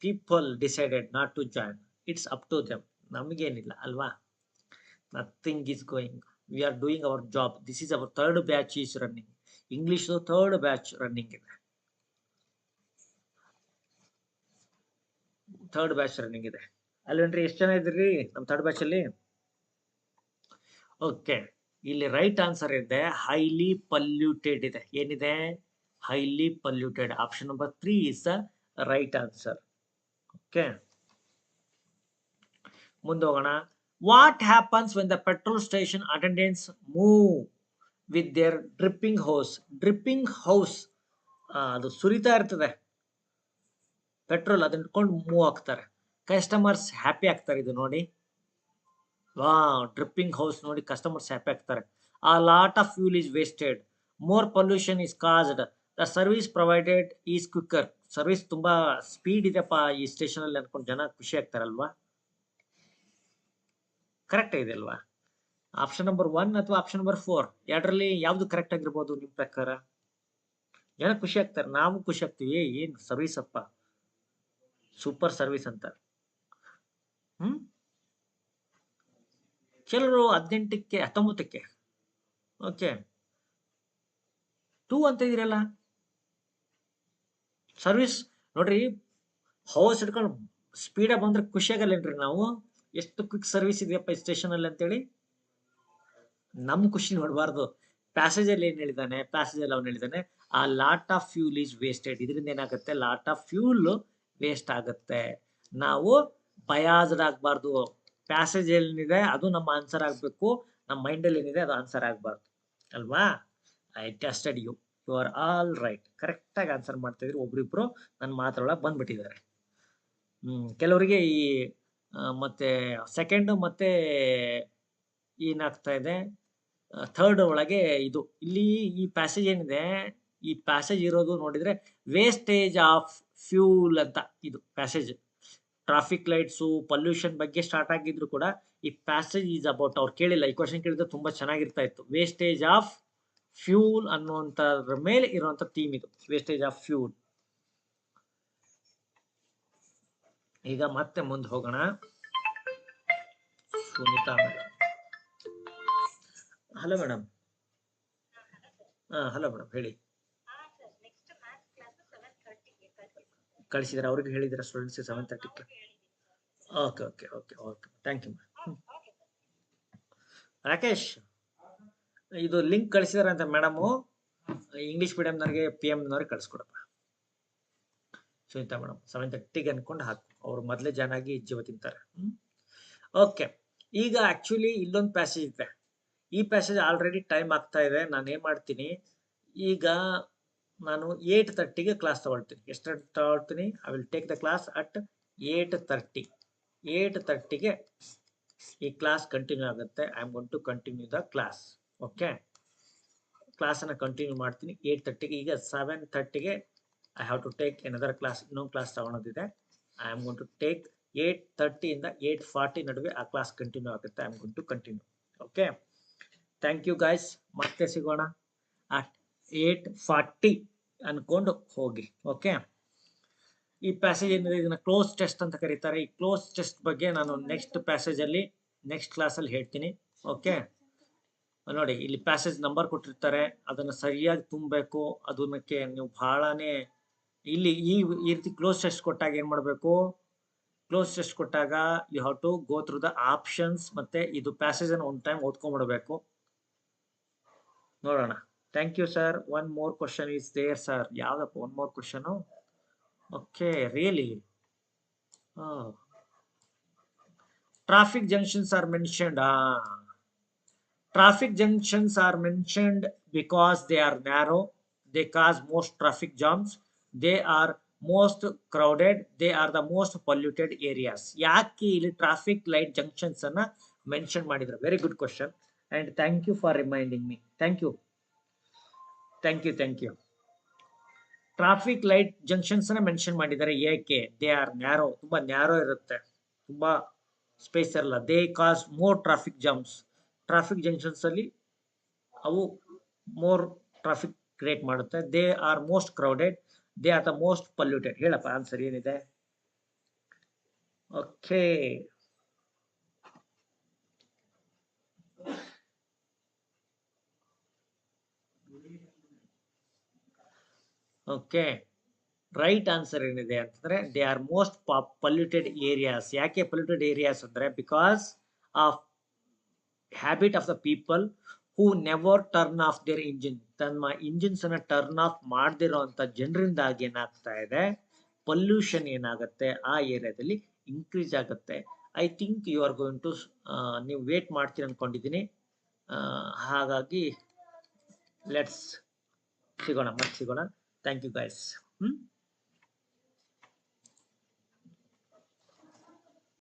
people decided not to join. It's up to them. ನಮಗೇನಿಲ್ಲ ಅಲ್ವಾ? Nothing is going. We are doing our job. This is our 3rd batch is running. English 3rd batch running ಇದೆ. 3rd ಬ್ಯಾಚ್ ರನ್ನಿಂಗ್ ಇದೆ ಅಲ್ವೇನ್ರಿ? ಎಷ್ಟು ಜನ ಇದ್ರಿ ನಮ್ಮ 3rd ಬ್ಯಾಚ್ ಅಲ್ಲಿ? ಓಕೆ, ಇಲ್ಲಿ ರೈಟ್ ಆನ್ಸರ್ ಇದೆ ಹೈಲಿ ಪೊಲ್ಯೂಟೆಡ್ ಇದೆ. ಏನಿದೆ? Highly polluted. Option number 3 is the right answer. Okay, ಮುಂದೆ ಹೋಗೋಣ. What happens when the petrol station attendants move with their dripping hose? Dripping hose ಅದು ಸುರಿತಾ ಇರ್ತದೆ ಪೆಟ್ರೋಲ್, ಅದನ್ನ ಇಟ್ಕೊಂಡು ಮೂವ್ ಆಗ್ತಾರೆ. ಕಸ್ಟಮರ್ಸ್ ಹ್ಯಾಪಿ ಆಗ್ತಾರೆ. ಇದು ನೋಡಿ, ವಾ, ಡ್ರಿಪ್ಪಿಂಗ್ ಹೌಸ್ ನೋಡಿ ಕಸ್ಟಮರ್ಸ್ ಹ್ಯಾಪಿ ಆಗ್ತಾರೆ. ಆ lot of fuel is wasted, more pollution is caused, the service provided is quicker. Service ತುಂಬಾ ಸ್ಪೀಡ್ ಇದೆಪ್ಪ ಈ ಸ್ಟೇಷನ್ ಅಲ್ಲಿ ಅನ್ಕೊಂಡು ಜನ ಖುಷಿ ಆಗ್ತಾರಲ್ವಾ? ಕರೆಕ್ಟ್ ಇದೆ ಅಲ್ವಾ? ಆಪ್ಷನ್ ನಂಬರ್ 1 ಅಥವಾ ಆಪ್ಷನ್ ನಂಬರ್ 4 ಎರಡರಲ್ಲಿ ಯಾವ್ದು ಕರೆಕ್ಟ್ ಆಗಿರ್ಬೋದು ನಿಮ್ ಪ್ರಕಾರ? ಜನ ಖುಷಿ ಆಗ್ತಾರೆ, ನಾವು ಖುಷಿ ಆಗ್ತೀವಿ. ಏನ್ ಸರ್ವಿಸ್ ಅಪ್ಪ, ಸೂಪರ್ ಸರ್ವಿಸ್ ಅಂತ. ಕೆಲವರು 18ಕ್ಕೆ 19ಕ್ಕೆ ಓಕೆ 2 ಅಂತ ಇದೀರಲ್ಲ. ಸರ್ವಿಸ್ ನೋಡ್ರಿ, ಹೌಸ್ ಹಿಡ್ಕೊಂಡು ಸ್ಪೀಡಾಗಿ ಬಂದ್ರೆ ಖುಷಿ ಆಗಲ್ಲೇನ್ರಿ ನಾವು? ಎಷ್ಟು ಕ್ವಿಕ್ ಸರ್ವಿಸ್ ಇದೆಯಪ್ಪ ಈ ಸ್ಟೇಷನ್ ಅಲ್ಲಿ ಅಂತೇಳಿ ನಮ್ ಖುಷಿ ನೋಡಬಾರ್ದು. ಪ್ಯಾಸೇಜ್ ಏನ್ ಹೇಳಿದಾನೆ, ಪ್ಯಾಸೇಜ್ ಅವ್ನು ಹೇಳಿದಾನೆ ಆ lot of fuel is wasted. ಇದರಿಂದ ಏನಾಗುತ್ತೆ, ಲಾಟ್ ಆಫ್ ಫ್ಯೂಲ್ ವೇಸ್ಟ್ ಆಗುತ್ತೆ. ನಾವು ಬಯಾಸ್ಡ್ ಆಗ್ಬಾರ್ದು. ಪ್ಯಾಸೇಜ್ ಏನಿದೆ ಅದು ನಮ್ಮ ಆನ್ಸರ್ ಆಗ್ಬೇಕು, ನಮ್ಮ ಮೈಂಡಲ್ಲಿ ಏನಿದೆ ಅದು ಆನ್ಸರ್ ಆಗ್ಬಾರ್ದು ಅಲ್ವಾ? I tested you, you are all right. Correct ಆಗಿ ಆನ್ಸರ್ ಮಾಡ್ತಾ ಇದ್ರಿ. ಒಬ್ರಿಬ್ರು ನನ್ನ ಮಾತ್ರೊಳಗೆ ಬಂದ್ಬಿಟ್ಟಿದ್ದಾರೆ. ಕೆಲವರಿಗೆ ಈ ಮತ್ತೆ ಸೆಕೆಂಡ್ ಮತ್ತೆ ಏನಾಗ್ತಾ ಇದೆ, ಥರ್ಡ್ ಒಳಗೆ ಇದು ಇಲ್ಲಿ ಈ ಪ್ಯಾಸೇಜ್ ಏನಿದೆ, ಈ ಪ್ಯಾಸೇಜ್ ಇರೋದು ನೋಡಿದ್ರೆ ವೇಸ್ಟೇಜ್ ಆಫ್ ಫ್ಯೂಲ್ ಅಂತ ಇದು ಪ್ಯಾಸೇಜ್. ಟ್ರಾಫಿಕ್ ಲೈಟ್ಸು ಪೊಲ್ಯೂಷನ್ ಬಗ್ಗೆ ಸ್ಟಾರ್ಟ್ ಆಗಿದ್ರು ಕೂಡ ಈ ಪ್ಯಾಸೇಜ್ ಈಸ್ ಅಬೌಟ್, ಅವ್ರು ಕೇಳಿಲ್ಲ, ಈ ಕ್ವಶನ್ ಕೇಳಿದ್ರೆ ತುಂಬಾ ಚೆನ್ನಾಗಿರ್ತಾ ಇತ್ತು. ವೇಸ್ಟೇಜ್ ಆಫ್ ಫ್ಯೂಲ್ ಅನ್ನುವಂಥದ್ರ ಮೇಲೆ ಇರುವಂತ ಥೀಮ್ ಇದು, ವೇಸ್ಟೇಜ್ ಆಫ್ ಫ್ಯೂಲ್. ಈಗ ಮತ್ತೆ ಮುಂದೆ ಹೋಗೋಣ. Sunita madam, hello madam. Hello madam, ಹೇಳಿ. ಕಳಿಸಿದ್ರೆ ಅವ್ರಿಗೆ ಹೇಳಿದ್ರೆ ಸ್ಟೂಡೆಂಟ್ಸ್ 7:30ಕ್ಕೆ? Okay okay okay okay, thank you madam. Rakesh, ಇದು ಲಿಂಕ್ ಕಳಿಸಿದಾರೆ ಅಂತ ಮೇಡಮು, ಇಂಗ್ಲಿಷ್ ಮೀಡಿಯಂನವ್ರಿಗೆ PM ಕಳಿಸ್ಕೊಡಪ್ಪ. ಸುನೀತಾ ಮೇಡಮ್ 7:30ಗೆ ಅನ್ಕೊಂಡು ಹಾಕು, ಅವ್ರು ಮೊದಲೇ ಜಾಯ್ನ್ ಆಗಿ ಜೀವ ತಿಂತಾರೆ. ಓಕೆ, ಈಗ ಆಕ್ಚುಲಿ ಇಲ್ಲೊಂದು ಪ್ಯಾಸೇಜ್ ಇದೆ. ಈ ಪ್ಯಾಸೇಜ್ ಆಲ್ರೆಡಿ ಟೈಮ್ ಆಗ್ತಾ ಇದೆ. ನಾನು ಏನ್ ಮಾಡ್ತೀನಿ ಈಗ, ನಾನು 8:30ಗೆ ಕ್ಲಾಸ್ ತಗೊಳ್ತೀನಿ. ಎಷ್ಟು ತಗೊಳ್ತೀನಿ? I will take the class at 8:30. 8:30ಗೆ ಈ ಕ್ಲಾಸ್ ಕಂಟಿನ್ಯೂ ಆಗುತ್ತೆ. I am going to continue the class. Okay, class ಅನ್ನ ಕಂಟಿನ್ಯೂ ಮಾಡ್ತೀನಿ 8:30ಗೆ. ಈಗ 7:30ಗೆ I have to take another class, ಇನ್ನೊಂದು ಕ್ಲಾಸ್ ತಗೊಳೋದಿದೆ. I am going to take 8:30 ಇಂದ 8:40 ನಡುವೆ ಆ ಕ್ಲಾಸ್ ಕಂಟಿನ್ಯೂ ಆಗುತ್ತೆ. I am going to continue. Okay, thank you guys. ಮತ್ತೆ ಸಿಗೋಣ ಅಟ್ 8:40 ಅನ್ಕೊಂಡು ಹೋಗಿ. ಓಕೆ, ಈ ಪ್ಯಾಸೇಜ್ ಏನಿದೆ ಇದನ್ನ ಕ್ಲೋಸ್ ಟೆಸ್ಟ್ ಅಂತ ಕರೀತಾರೆ. ಈ ಕ್ಲೋಸ್ ಟೆಸ್ಟ್ ಬಗ್ಗೆ ನಾನು ನೆಕ್ಸ್ಟ್ ಪ್ಯಾಸೇಜ್ ಅಲ್ಲಿ ನೆಕ್ಸ್ಟ್ ಕ್ಲಾಸ್ ಅಲ್ಲಿ ಹೇಳ್ತೀನಿ. ಓಕೆ, ನೋಡಿ ಇಲ್ಲಿ ಪ್ಯಾಸೇಜ್ ನಂಬರ್ ಕೊಟ್ಟಿರ್ತಾರೆ, ಅದನ್ನ ಸರಿಯಾಗಿ ತುಂಬಬೇಕು. ಅದಕ್ಕೆ ನೀವು ಬಹಳನೇ ಇಲ್ಲಿ ಈ ರೀತಿ ಕ್ಲೋಸ್ ಟೆಸ್ಟ್ ಕೊಟ್ಟಾಗ ಏನ್ ಮಾಡಬೇಕು, ಕ್ಲೋಸ್ ಟೆಸ್ಟ್ ಕೊಟ್ಟಾಗ you have to go through the options, ಮತ್ತೆ ಇದು ಪ್ಯಾಸೇಜ್ ಅನ್ನು ಒನ್ ಟೈಮ್ ಓದ್ಕೊಂಡ್ಬಿಡ್ಬೇಕು. ನೋಡೋಣ. Thank you sir. One more question is there sir. ಯಾವ್ದಪ್ಪ one more question? Okay, really traffic junctions are mentioned. Traffic junctions are mentioned because they are narrow, they cause most traffic jams, they are most crowded, they are the most polluted areas. ಯಾಕೆ ಇಲ್ಲಿ ಟ್ರಾಫಿಕ್ ಲೈಟ್ ಜಂಕ್ಷನ್ಸ್ ಅನ್ನ ಮೆನ್ಷನ್ ಮಾಡಿದ್ರು? Very good question and thank you for reminding me. Thank you, thank you, thank you. Traffic light junctions ಅನ್ನ ಮೆನ್ಷನ್ ಮಾಡಿದ್ದಾರೆ. ಏಕೆ? ದೇ ಆರ್ ನ್ಯಾರೋ, ತುಂಬಾ ನ್ಯಾರೋ ಇರುತ್ತೆ, ತುಂಬಾ ಸ್ಪೇಸ್ ಇರಲ್ಲ. They cause more traffic jams. Traffic junctions ಅಲ್ಲಿ ಅವು ಮೋರ್ ಟ್ರಾಫಿಕ್ ಕ್ರಿಯೇಟ್ ಮಾಡುತ್ತೆ. They are most crowded, they are the most polluted. ಹೇಳಪ್ಪ ಆನ್ಸರ್ ಏನಿದೆ? ಓಕೆ, ಓಕೆ, ರೈಟ್ ಆನ್ಸರ್ ಏನಿದೆ ಅಂತಂದ್ರೆ they are most polluted areas. ಯಾಕೆ ಪೊಲ್ಯೂಟೆಡ್ ಏರಿಯಾಸ್ ಅಂದ್ರೆ because of habit of the people who never turn off their engine. ತಮ್ಮ ಇಂಜಿನ್ಸ್ ಅನ್ನ ಟರ್ನ್ ಆಫ್ ಮಾಡದಿರುವಂತ ಜನರಿಂದಾಗಿ ಏನಾಗ್ತಾ ಇದೆ, ಪೊಲ್ಯೂಷನ್ ಏನಾಗುತ್ತೆ ಆ ಏರಿಯಾದಲ್ಲಿ ಇನ್ಕ್ರೀಸ್ ಆಗುತ್ತೆ. I think you are going to, ನೀವು ವೇಟ್ ಮಾಡ್ತೀರಿ ಅನ್ಕೊಂಡಿದ್ದೀನಿ. ಹಾಗಾಗಿ ಲೆಟ್ಸ್ ಸಿಗೋಣ, ಮತ್ತೆ ಸಿಗೋಣ. Thank you guys.